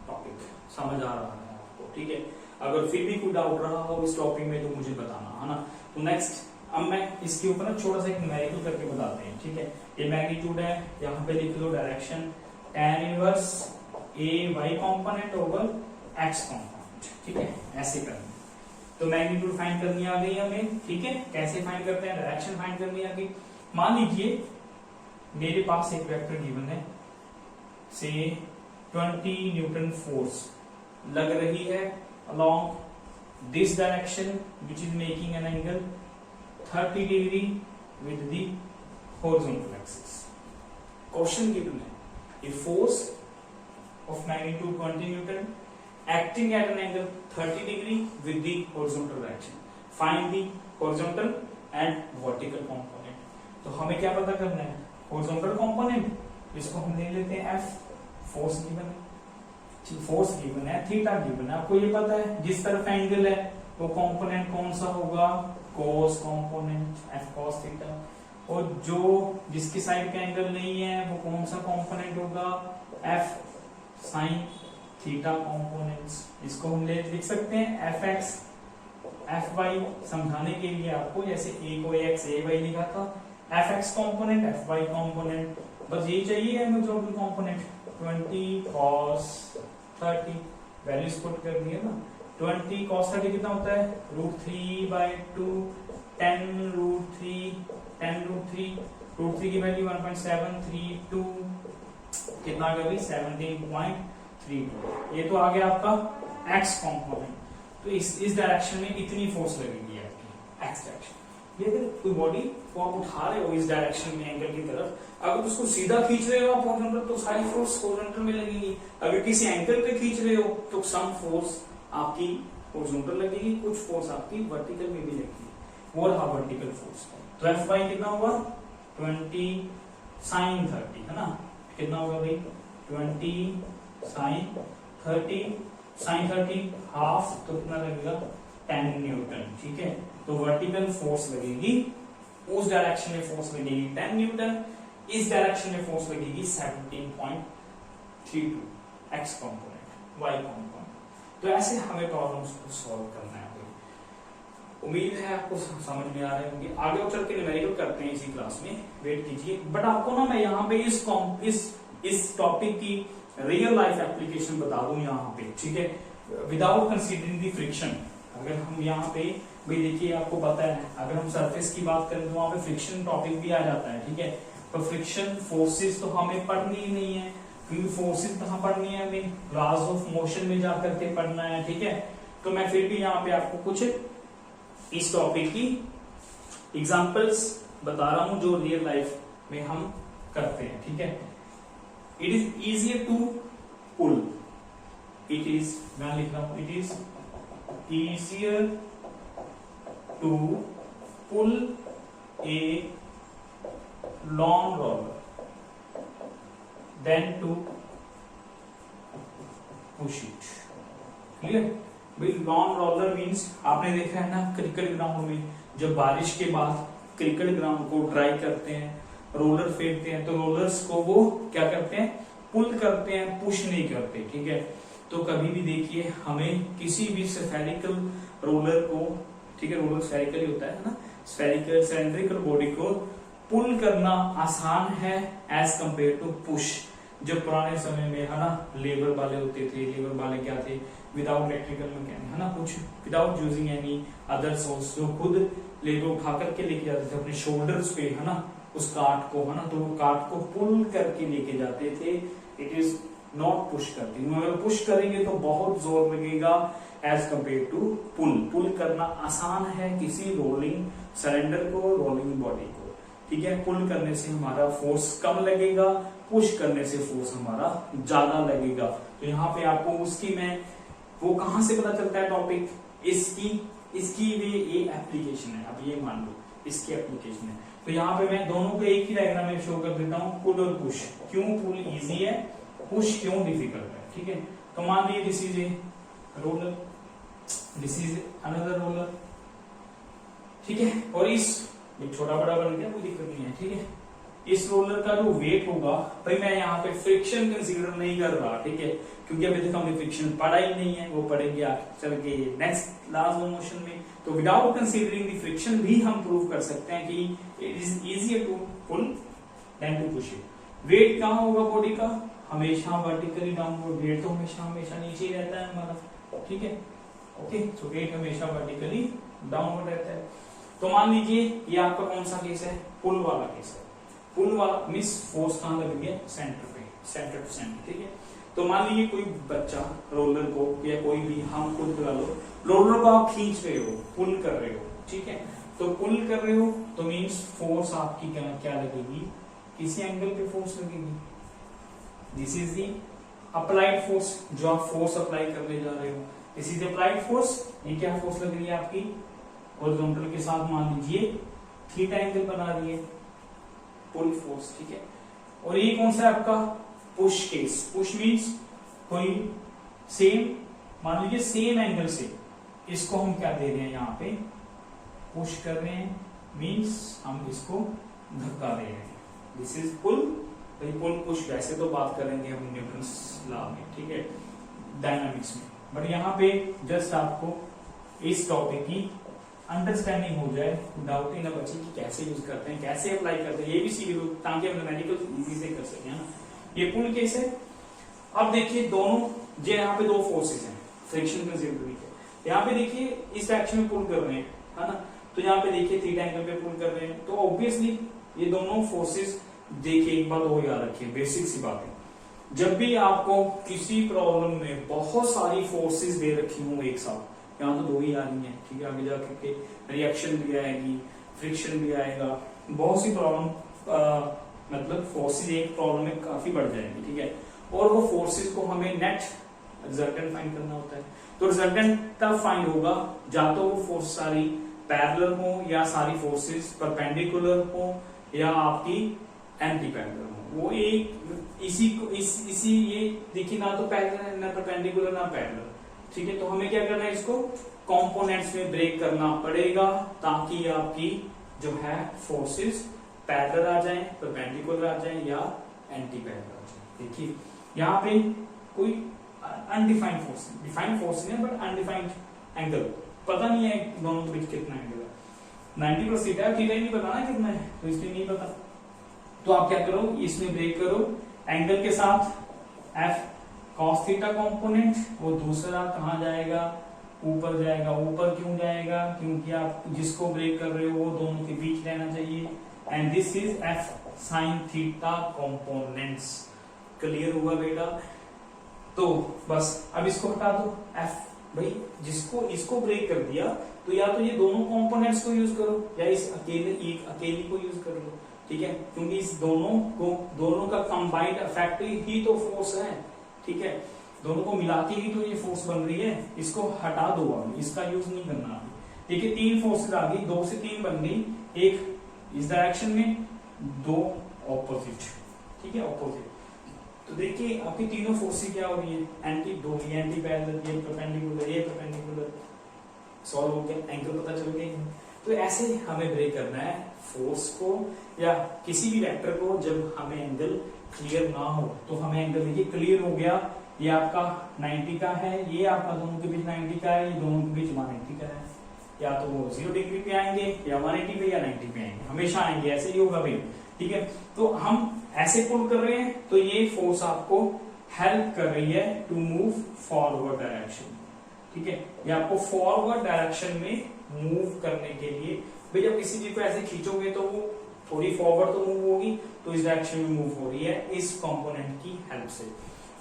[SPEAKER 1] topic, समझ आ रहा है आपको, ठीक है। अगर फिर भी कोई डाउट रहा हो इस टॉपिक में तो मुझे बताना, है ना। तो नेक्स्ट अब मैं इसके ऊपर ना छोटा सा एक न्यूमेरिकल करके बताते हैं, ठीक है। ये मैग्नीट्यूड है, यहाँ पे लिख लो direction tan inverse A Y component over X component, ठीक है। ऐसे करना तो मैग्नीट्यूड फाइंड करनी आ गई हमें, ठीक है। कैसे फाइंड करते हैं? डायरेक्शन फाइंड करनी आ गई। मान लीजिए मेरे पास एक वेक्टर गिवन है, से 20 न्यूटन फोर्स लग रही है along this direction which is making an angle 30 degree with the horizontal axis. Question given है, a force of magnitude 20 Newton acting at an angle 30 degree with the horizontal direction. Find the horizontal and vertical component. तो हमें क्या पता करना है? horizontal component, इसको हम ले लेते हैं F, फोर्स गिवन है, फोर्स गिवन है, थीटा गिवन है। आपको ये पता है जिस तरफ एंगल है वो कंपोनेंट कौन सा होगा? cos component, f cos theta. और जो जिसकी साइड का एंगल नहीं है वो कौन सा कंपोनेंट होगा? f sin theta components. इसको हम लिख सकते हैं fx fy। समझाने के लिए आपको जैसे a को ax ay लिखा था, fx कंपोनेंट fy कंपोनेंट, बस यही चाहिए हमें जो भी कंपोनेंट 20 cos 30 वैल्यूज पुट कर दिए ना। 20 cos 30 कितना होता है? √3/2 10√3 की वैल्यू 1.732 कितना आ गया भाई? 17.32। ये तो आ गया आपका x कंपोनेंट। तो इस डायरेक्शन में इतनी फोर्स लगेगी आपकी x डायरेक्शन। ये अगर कोई बॉडी को आप उठा रहे हो इस डायरेक्शन में एंगल की तरफ, अगर उसको सीधा खींच रहे हो आप हॉरिजॉन्टल तो सारी फोर्स हॉरिजॉन्टल में लगेगी। अगर किसी एंगल पे खींच रहे हो तो सम फोर्स आपकी हॉरिजॉन्टल लगेगी, कुछ फोर्स आपकी वर्टिकल में भी लगेगी, वो रहा वर्टिकल फोर्स। तो एफ वाई कितना होगा? 20 sin 30, है ना। कितना होगा भाई? 20 sin 30 हाफ, तो कितना लगेगा? 10 न्यूटन, ठीक है। तो वर्टिकल फोर्स लगेगी, उस डायरेक्शन में फोर्स लगेगी 10 न्यूटन, इस डायरेक्शन में फोर्स लगेगी 17.32 एक्स कंपोनेंट वाई कंपोनेंट। तो ऐसे हमें प्रॉब्लम्स को सॉल्व करना है। उम्मीद है आपको समझ में आ रहे होंगे। आगे चल के न्यूमेरिकल करते हैं इसी क्लास में, वेट कीजिए। बट आपको ना मैं यहाँ पे इस टॉपिक की रियल लाइफ एप्लीकेशन बता दूं यहाँ पे, ठीक है, विदाउट कंसीडरिंग द फ्रिक्शन। अगर हम यहाँ पे भाई देखिए, आपको पता है अगर हम सरफेस की बात करें तो वहां पे फ्रिक्शन टॉपिक भी आ जाता है, ठीक है। तो फ्रिक्शन फोर्सेस तो हमें पढ़नी ही नहीं है, क्योंकि फोर्सेस कहाँ पढ़नी है? हमें लॉज ऑफ मोशन में जाकर के पढ़ना है, ठीक है। तो मैं फिर भी यहाँ पे आपको कुछ इस टॉपिक की एग्जांपल्स बता रहा हूं जो रियल लाइफ में हम करते हैं, ठीक है। It is easier to pull, it is, मैं लिख रहा हूं, it is easier to pull a long roller than to push it. Clear भाई? लॉन्ग रोलर मीन्स आपने देखा है ना क्रिकेट ग्राउंड में, जब बारिश के बाद क्रिकेट ग्राउंड को ड्राई करते हैं, रोलर फेंकते हैं, तो रोलर्स को वो क्या करते हैं, पुल करते हैं, पुश नहीं करते, ठीक है। तो कभी भी देखिए हमें किसी भी स्फेरिकल रोलर को, ठीक है, रोलर स्फेरिकल ही होता है ना, स्फेरिकल सिलेंड्रिकल बॉडी को पुल करना आसान है एज कंपेयर टू पुश। जब पुराने समय में है ना लेबर वाले होते थे, लेबर वाले क्या थे, विदाउट इलेक्ट्रिकल मैकेनिक है ना, कुछ without using any other source, जो खुद लेबर उठा करके लेके जाते थे अपने शोल्डर्स पे है ना उस काट को, है ना, तो वो काट को पुल करके लेके जाते थे। इट इज नॉट पुश करती, अगर पुश करेंगे तो बहुत जोर लगेगा एज कंपेयर टू पुल। पुल करना आसान है किसी रोलिंग सिलेंडर को, रोलिंग बॉडी को, ठीक है। पुल करने से हमारा फोर्स कम लगेगा, पुश करने से फोर्स हमारा ज्यादा लगेगा। तो यहाँ पे आपको उसकी मैं वो कहां से पता चलता है टॉपिक, इसकी ये एप्लीकेशन है, अब ये मान लो इसकी एप्लीकेशन है। तो यहाँ पे मैं दोनों को एक ही डायग्राम में शो कर देता हूँ, पुल और पुश। क्यों पुल इजी है, पुश क्यों डिफिकल्ट है, ठीक है। तो मान लीजिए this is a roller, this is another roller, ठीक है। और इस छोटा बड़ा बन गया, कोई दिक्कत नहीं है, ठीक है। इस रोलर का जो वेट होगा, भाई मैं यहाँ पे फ्रिक्शन कंसीडर नहीं कर रहा, ठीक है, क्योंकि अभी तक हमने फ्रिक्शन पढ़ा ही नहीं है, वो पढ़ेंगे आगे चल के नेक्स्ट लॉज ऑफ मोशन में। तो विदाउट कंसीडरिंग द फ्रिक्शन भी हम प्रूव कर सकते हैं कि it is easier to pull than to push it. Weight कहाँ होगा बॉडी का, हमेशा वर्टिकली डाउनवर्ड, वेट तो हमेशा नीचे ही रहता है हमारा, ठीक है, ओके। तो वेट हमेशा वर्टिकली डाउनवर्ड रहता है। तो मान लीजिए ये आपका कौन सा केस है, पुल वाला केस है। पुल वाला मींस फोर्स कहां लग रही है, सेंटर पे, सेंटर टू सेंटर, ठीक है। तो मान लीजिए कोई बच्चा रोलर को, या कोई भी, हम खुद लगा लो, रोलर को आप खींच रहे हो, पुल कर रहे हो, ठीक है। तो पुल कर रहे हो तो मींस फोर्स आपकी क्या लगेगी, किसी एंगल पे फोर्स लगेगी। This is the applied force, जो आप फोर्स अप्लाई करने जा रहे हो, दिस इज अप्लाइड फोर्स। ये क्या फोर्स लग रही है आपकी, हॉरिजॉन्टल के साथ मान लीजिए थीटा एंगल बना रही है, पुल फोर्स, ठीक है। और ये कौन सा है आपका पुश केस, पुश मीन्स कोई सेम, मान लीजिए सेम एंगल से इसको हम क्या दे रहे हैं, यहाँ पे पुश कर रहे हैं, मीन्स हम इसको धक्का दे रहे हैं। This is pull. भाई पुल पुश वैसे तो बात करेंगे हम न्यूटन्स लॉ में, ठीक है, डायनामिक्स में, बट यहाँ पे जस्ट आपको इस टॉपिक की अंडरस्टैंडिंग हो जाए, डाउट इन बच्चे की कैसे यूज करते हैं, कैसे अप्लाई करते हैं, ये भी सीख लो ताकि हम न्यूमेरिकल इजी से कर सकें, है ना। ये पुल केस है। अब देखिए दोनों, जो यहाँ पे दो फोर्सेस हैं, फ्रिक्शन कंसीडर है, यहाँ पे देखिए इस डायरेक्शन में पुल कर रहे हैं, है ना, तो यहाँ पे देखिए थीटा एंगल पे पुल कर रहे हैं, तो ऑब्वियसली ये दोनों फोर्सेस, देखिए एक बात और याद रखिए, बेसिक सी बात है, जब भी आपको किसी प्रॉब्लम में बहुत सारी फोर्सेस दे रखी हो एक साथ, यहाँ तो दो ही आ रही है, ठीक है, आगे जाकर के रिएक्शन भी आएगी, फ्रिक्शन भी आएगा, बहुत सी प्रॉब्लम, मतलब फोर्सेस एक प्रॉब्लम में काफी बढ़ जाएंगी, ठीक है। और वो फोर्सेस को हमें नेट रिजल्टेंट फाइंड करना होता है। तो रिजल्टेंट तब फाइंड होगा या तो वो फोर्स सारी पैरेलल हो, या सारी फोर्सेस परपेंडिकुलर हो, या आपकी एंटी पैरेलल हो। वो एक इसी को इसी ये देखिए, ना तो पैरेलल है, ना परपेंडिकुलर, ना पैरेलल, ठीक है। तो हमें क्या करना है, इसको कंपोनेंट्स में ब्रेक करना पड़ेगा ताकि आपकी जो है फोर्सेस पैरेलल आ जाए, परपेंडिकुलर आ जाए, या एंटी पैरेलल आ जाए। देखिए यहाँ पे कोई अनडिफाइंड फोर्स, डिफाइंड फोर्स है बट अनडिफाइंड एंगल, पता नहीं है दोनों के बीच कितना एंगल है, 90 पर थीटा है, थीटा ही नहीं पता ना कितना है, तो इसलिए नहीं पता। तो आप क्या करो, इसमें ब्रेक करो, एंगल के साथ एफ कॉस थीटा कंपोनेंट, वो दूसरा कहाँ जाएगा, ऊपर जाएगा। ऊपर क्यों जाएगा, क्योंकि आप जिसको ब्रेक कर रहे हो वो दोनों के बीच रहना चाहिए। And this is F sine theta components. Clear हुआ बेटा? तो बस अब इसको हटा दो, एफ भाई जिसको इसको ब्रेक कर दिया तो या तो ये दोनों कंपोनेंट्स को यूज करो या इस अकेली को यूज कर लो, ठीक है, क्योंकि इस दोनों का कंबाइंड इफेक्ट ही तो फोर्स है, ठीक है, दोनों को मिला के ही तो ये फोर्स बन रही है। इसको हटा दो, अभी इसका यूज नहीं करना अभी। देखिए 3 फोर्सेज आ गई, 2 से 3 बन गई, एक इस डायरेक्शन में, 2 ऑपोजिट, ठीक है, ऑपोजिट। तो देखिए आपकी तीनों फोर्सेज क्या हो रही है, एंटी पैरेलल, ये परपेंडिकुलर, सॉल्व हो गया, एंगल पता चल गया। तो ऐसे हमें ब्रेक करना है फोर्स को या किसी भी वेक्टर को जब हमें एंगल क्लियर ना हो। तो हमें एंगल देखिए क्लियर हो गया, ये आपका 90 का है, ये आपका दोनों के बीच 90 का है, ये दोनों के बीच 180 का है। या तो वो 0 डिग्री पे आएंगे या 180 पे या 90 पे आएंगे, हमेशा आएंगे, ऐसे ही होगा भाई, ठीक है। तो हम ऐसे पुल कर रहे हैं तो ये फोर्स आपको हेल्प कर रही है टू मूव फॉरवर्ड डायरेक्शन, ठीक है, ये आपको फॉरवर्ड डायरेक्शन में मूव करने के लिए। भाई जब किसी चीज को ऐसे खींचोगे तो वो थोड़ी फॉरवर्ड तो मूव होगी, तो इस डायरेक्शन में मूव हो रही है इस कंपोनेंट की हेल्प से।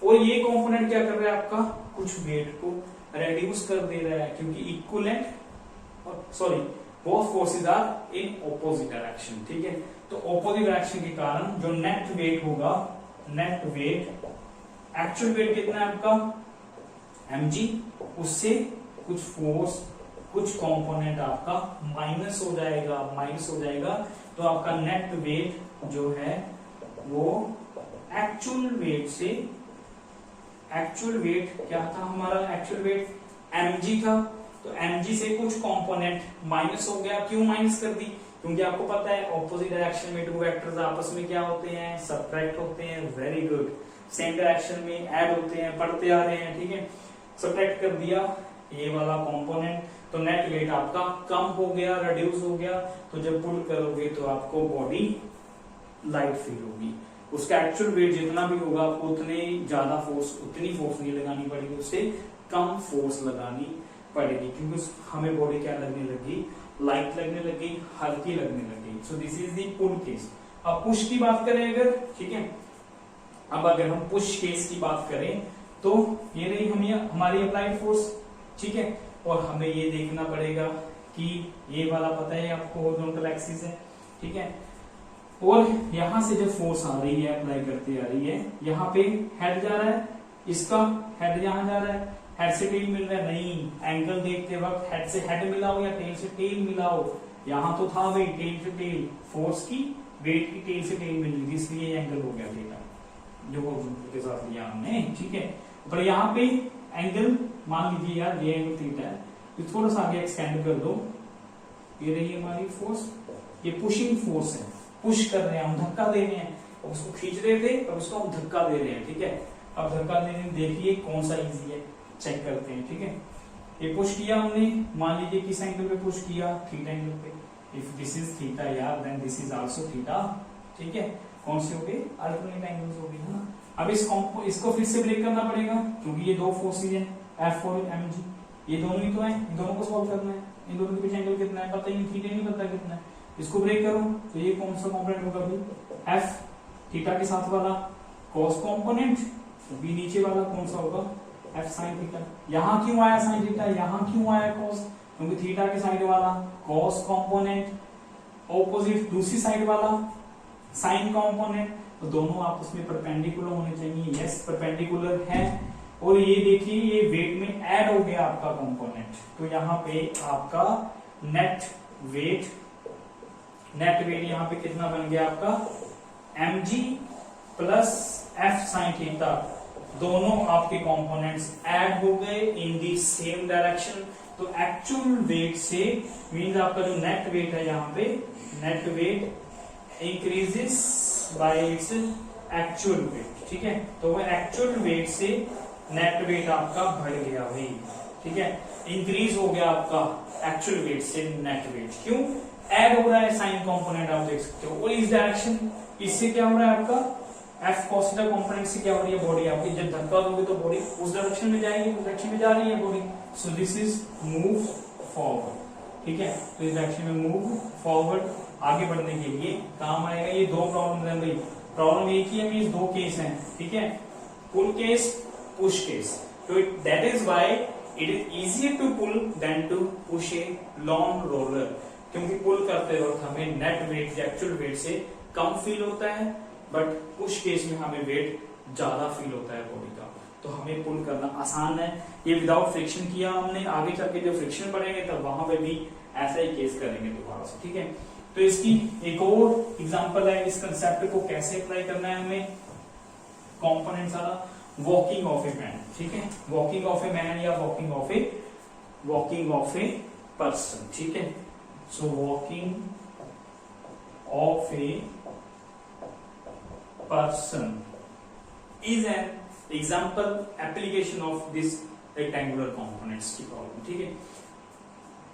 [SPEAKER 1] और ये कंपोनेंट क्या कर रहा है आपका, कुछ वेट को रेड्यूस कर दे रहा है, क्योंकि equivalent both forces are in opposite direction, ठीक है। तो ऑपोजिट डायरेक्शन के कारण जो नेट वेट होगा, नेट वेट, एक्चुअल वेट कितना है आपका mg, उससे कुछ फोर्स, कुछ कंपोनेंट आपका माइनस हो जाएगा, तो आपका नेट वेट जो है वो एक्चुअल वेट क्या था हमारा, एक्चुअल वेट mg था, तो mg से कुछ कंपोनेंट माइनस हो गया। क्यों माइनस कर दी, क्योंकि आपको पता है ऑपोजिट डायरेक्शन में 2 वेक्टर्स आपस में क्या होते हैं, सबट्रैक्ट होते हैं, वेरी गुड। सेम डायरेक्शन में ऐड होते हैं, पढ़ते आ रहे हैं, ठीक है। सबट्रैक्ट कर दिया ये वाला कंपोनेंट, तो नेट वेट आपका कम हो गया, रिड्यूस हो गया। तो जब पुल करोगे तो आपको बॉडी लाइट फील होगी, उसका एक्चुअल वेट जितना भी होगा आपको उतनी फोर्स नहीं लगानी पड़ेगी, उससे कम फोर्स लगानी पड़ेगी, क्योंकि हमें बॉडी क्या लगने लगी, लाइट लगने लगी, हल्की लगने लगी। So this is the pull case. अब पुश की बात करें अगर, ठीक है, अब अगर हम पुश केस की बात करें तो ये रही हमारी अप्लाइड फोर्स, ठीक है, और हमें ये देखना पड़ेगा कि ये वाला पता है आपको हॉरिजॉन्टल एक्सिस है, ठीक है, और यहां से जब फोर्स आ रही है, अप्लाई करती आ रही है, यहाँ पे हेड जा रहा है, इसका हेड यहां जा रहा है, हेड से टेल मिल रहा है, नहीं, एंगल देखते वक्त हेड से हेड मिलाओ या टेल से टेल मिलाओ, यहां तो था भाई टेल से टेल, फोर्स की वेट की टेल से टेल मिल रही थी, इसलिए एंगल हो गया थीटा जो के साथ लिया हमने, ठीक है। पर यहाँ पे एंगल मान लीजिए यार ये एंगल थीटा है, तो थोड़ा सा आगे एक्सटेंड कर दो, ये रही हमारी फोर्स, ये पुशिंग फोर्स है, पुश कर रहे हैं हम, धक्का दे रहे हैं, अब उसको खींच रहे थे, अब उसको हम धक्का दे रहे हैं, ठीक है। अब धक्का दे रहे हैं, देखिए कौन सा इजी है, चेक करते हैं, ठीक है। ये पुश किया हमने, मान लीजिए किस एंगल पे पुश किया, थीटा एंगल पे। इफ दिस इज थीटा यार, then this is also theta, ठीक है। कौन से हो गए, अल्टरनेट एंगल्स हो गए ना। अब इसको फिर से ब्रेक करना पड़ेगा, क्योंकि ये 2 फोर्सेज हैं, F और mg, ये दोनों ही तो हैं, इन दोनों को सॉल्व करना है, इन दोनों के बीच एंगल कितना है पता ही नहीं, थीटा नहीं पता कितना है, इसको ब्रेक करो तो ये कौन सा कंपोनेंट होगा भाई, F, थीटा के साथ वाला cos कंपोनेंट, बी नीचे वाला कौन सा होगा, F sin थीटा। यहाँ क्यों आया sin थीटा, यहाँ क्यों आया cos, क्योंकि थीटा के साइड वाला cos कंपोनेंट, ऑपोजिट दूसरी साइड वाला sin कंपोनेंट, तो दोनों आपस में परपेंडिकुलर होने चाहिए, यस परपेंडिकुलर है। और ये देखिए ये वेट में ऐड हो गया आपका कंपोनेंट, तो यहाँ पे आपका नेट वेट यहाँ पे कितना बन गया आपका, mg प्लस F sin थीटा, दोनों आपके कंपोनेंट्स ऐड हो गए इन दी सेम डायरेक्शन। तो एक्चुअल वेट से मीन्स आपका जो नेट वेट है, यहाँ पे net weight increases by its actual weight, ठीक है। तो वह एक्चुअल वेट से नेट वेट आपका बढ़ गया भाई, ठीक है, इंक्रीज हो गया आपका एक्चुअल वेट से नेट वेट, क्यों, ऐड हो रहा है साइन कंपोनेंट, आप देख सकते हो। और इस डायरेक्शन, इससे क्या हो रहा है आपका, F cos थीटा कंपोनेंट से क्या हो रही है बॉडी आपकी, जब धक्का दोगे तो बॉडी उस डायरेक्शन में जाएगी, उस डायरेक्शन में जा रही है body, so this is move forward, ठीक है। तो इस डायरेक्शन में मूव फॉरवर्ड, आगे बढ़ने के लिए काम आएगा। ये 2 प्रॉब्लम है भाई, प्रॉब्लम एक ही है, मींस 2 केस हैं, ठीक है, पुल केस, पुश केस। तो that is why it is easier to pull than to push a long roller, क्योंकि पुल करते वक्त हमें नेट वेट एक्चुअल वेट से कम फील होता है, बट पुश केस में हमें वेट ज्यादा फील होता है बॉडी का, तो हमें पुल करना आसान है। ये विदाउट फ्रिक्शन किया हमने, आगे चल के जो फ्रिक्शन बढ़ेंगे तब वहां पे भी ऐसा ही केस करेंगे दोबारा से, ठीक है। तो इसकी एक और एग्जांपल है, इस कंसेप्ट को कैसे अप्लाई करना है हमें, कंपोनेंट्स वाला, वॉकिंग ऑफ ए मैन, ठीक है, वॉकिंग ऑफ ए मैन या वॉकिंग ऑफ ए पर्सन, ठीक है। So walking of a person is an example application of this rectangular components की प्रॉब्लम, ठीक है।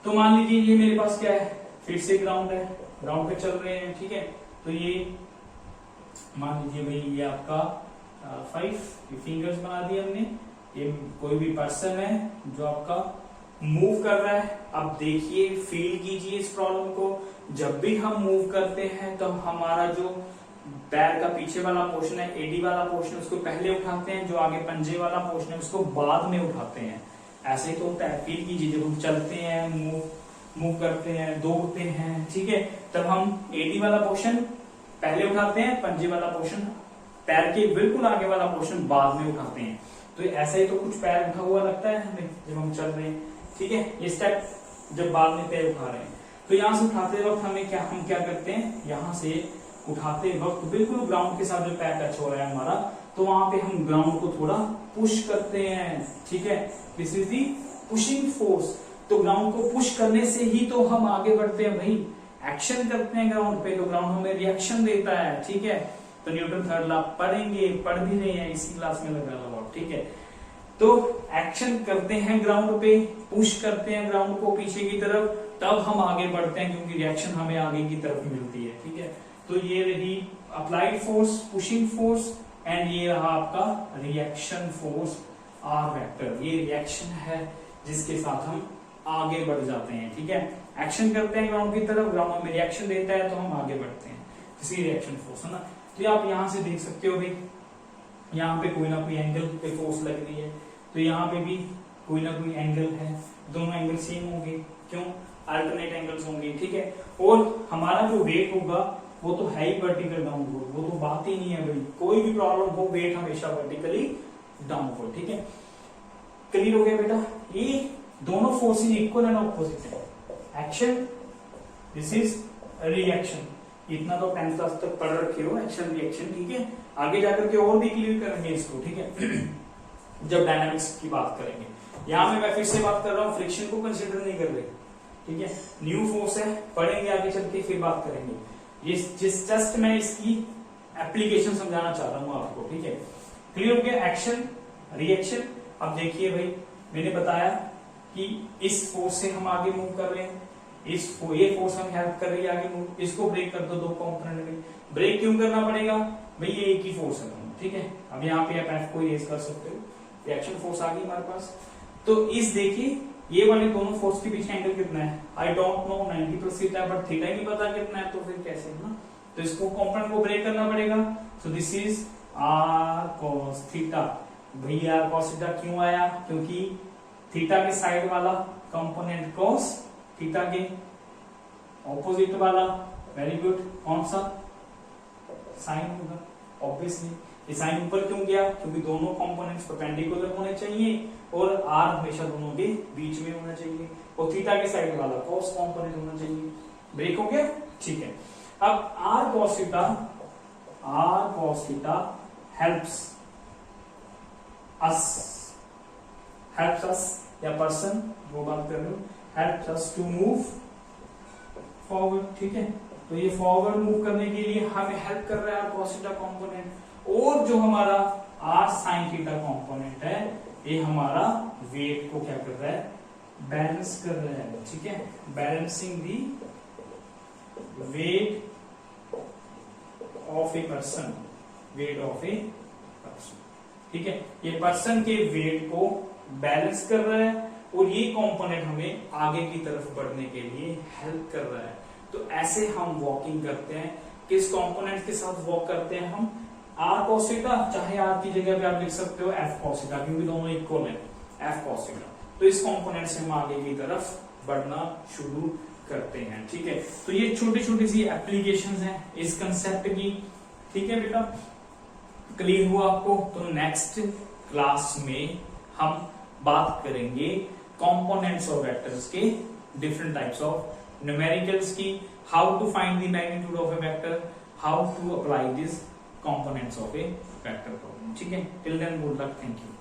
[SPEAKER 1] तो मान लीजिए ये मेरे पास क्या है, फिर से ग्राउंड है, ग्राउंड पे चल रहे हैं, ठीक है। तो ये मान लीजिए भाई ये आपका 5 फिंगर्स बना दिए हमने, ये कोई भी पर्सन है जो आपका मूव कर रहा है। अब देखिए, फील कीजिए इस प्रॉब्लम को, जब भी हम मूव करते हैं तो हमारा जो पैर का पीछे वाला पोर्शन है, एडी वाला पोर्शन, उसको पहले उठाते हैं, जो आगे पंजे वाला पोर्शन है उसको बाद में उठाते हैं। ऐसे तो होता है, फील कीजिए, जब हम चलते हैं, मूव करते हैं, दौड़ते हैं, ठीक है, तब हम एडी वाला पोर्शन पहले उठाते हैं, पंजे वाला पोर्शन, पैर के बिल्कुल आगे वाला पोर्शन बाद में उठाते हैं। तो ऐसा ही तो कुछ पैर उठा हुआ लगता है हमें जब हम चल रहे हैं, ठीक है। ये स्टेप जब बाद में पैर उठा रहे हैं, तो यहाँ से उठाते वक्त हम क्या करते हैं, यहाँ से उठाते वक्त बिल्कुल ग्राउंड के साथ जो पैर टच हो रहा है हमारा, तो वहां पे हम ग्राउंड को थोड़ा पुश करते हैं, ठीक है। This is the pushing force. तो ग्राउंड को पुश करने से ही तो हम आगे बढ़ते हैं भाई, एक्शन करते हैं ग्राउंड पे, तो ग्राउंड हमें रिएक्शन देता है, ठीक है। तो न्यूटन थर्ड लॉ पढ़ेंगे, पढ़ भी रहे हैं, इसी क्लास में लग रहा है, ठीक है। तो एक्शन करते हैं ग्राउंड पे, पुश करते हैं ग्राउंड को पीछे की तरफ, तब हम आगे बढ़ते हैं, क्योंकि रिएक्शन हमें आगे की तरफ मिलती है, ठीक है। तो ये रही applied force, pushing force, and ये रहा आपका रिएक्शन फोर्स, आर वेक्टर। ये रिएक्शन है जिसके साथ हम आगे बढ़ जाते हैं, ठीक है। एक्शन करते हैं ग्राउंड की तरफ, ग्राउंड हमें रिएक्शन देता है तो हम आगे बढ़ते हैं, इसी रिएक्शन फोर्स है ना। तो ये आप यहां से देख सकते हो भाई, यहाँ पे कोई ना कोई एंगल पे फोर्स लग रही है, तो यहाँ पे भी कोई ना कोई एंगल है, दोनों एंगल सेम होंगे, क्यों, अल्टरनेट एंगल्स होंगे, ठीक है। और हमारा जो वेट होगा वो तो है ही वर्टिकल डाउनवर्ड, वो तो बात ही नहीं है भाई, कोई भी प्रॉब्लम हो, वेट हमेशा वर्टिकली डाउनवर्ड, ठीक है। क्लियर हो गया बेटा, ये दोनों फोर्सेस इक्वल एंड ऑपोजिट है। एक्शन, दिस इज रिएक्शन, इतना तो 10th क्लास तक पढ़ रखे हो, एक्शन रिएक्शन, ठीक है। आगे जाकर के और भी क्लियर करेंगे इसको, ठीक है, जब डायनामिक्स की बात करेंगे। यहां में मैं फिर से बात कर रहा हूं, फ्रिक्शन को कंसिडर नहीं कर रहे, ठीक है। न्यू फोर्स है, पढ़ेंगे आगे चल के, फिर बात करेंगे। ये जस्ट मैं इसकी एप्लीकेशन समझाना चाह रहा हूं आपको, ठीक है। क्लियर हो गया, एक्शन रिएक्शन। अब देखिए भाई, मैंने बताया कि इस फोर्स से हम आगे मूव कर रहे हैं, ये फोर्स हमें हेल्प कर रही है आगे मूव, इसको ब्रेक कर दो, दो कंपोनेंट में ब्रेक क्यों करना पड़ेगा भाई, ये एक ही फोर्स है, ठीक है। अब यहाँ पे आप एफ को इरेज कर सकते हो, रिएक्शन फोर्स आ गई हमारे पास। तो इस देखिए, ये वाले दोनों फोर्स के बीच एंगल कितना है, आई डोंट नो, 90 है, बट थीटा नहीं पता कितना है, तो फिर कैसे है ना, तो इसको कंपोनेंट को ब्रेक करना पड़ेगा। So this is R cos theta. भैया आर कॉस थीटा क्यों आया, क्योंकि थीटा के साइड वाला कंपोनेंट कॉस, थीटा के ऑपोजिट वाला, वेरी गुड, कौन सा, साइन होगा ऑब्वियसली। ये साइन ऊपर क्यों गया, क्योंकि दोनों कंपोनेंट्स परपेंडिकुलर होने चाहिए और आर हमेशा दोनों के बीच में होना चाहिए, और थीटा के साइड वाला कॉस कंपोनेंट होना चाहिए। ब्रेक हो गया, ठीक है। अब R cos theta helps us या पर्सन, वो बात कर रहे हो, helps us to move forward, ठीक है। तो ये फॉरवर्ड मूव करने के लिए हमें हेल्प कर रहा है आर कॉस थीटा कंपोनेंट, और जो हमारा आर साइन थीटा कंपोनेंट है, ये हमारा वेट को क्या कर रहा है, बैलेंस कर रहा है, ठीक है। Balancing the weight of a person, weight of a person, ठीक है। ये पर्सन के वेट को बैलेंस कर रहा है, और ये कंपोनेंट हमें आगे की तरफ बढ़ने के लिए हेल्प कर रहा है। तो ऐसे हम वॉकिंग करते हैं, किस कंपोनेंट के साथ वॉक करते हैं हम, आर कॉस थीटा, चाहे आर की जगह पे आप लिख सकते हो एफ कॉस थीटा, क्योंकि दोनों इक्वल है, एफ कॉस थीटा। तो इस कंपोनेंट से हम आगे की तरफ बढ़ना शुरू करते हैं। ठीक है, तो ये छोटी छोटी सी एप्लीकेशंस हैं इस कंसेप्ट की। ठीक है बेटा, क्लियर हुआ आपको? तो नेक्स्ट क्लास में हम बात करेंगे कंपोनेंट्स ऑफ वेक्टर्स के, डिफरेंट टाइप्स ऑफ न्यूमेरिकल्स की, how to find the magnitude of a vector, how to apply this components of a vector problem. ठीक है, till then good luck, thank you.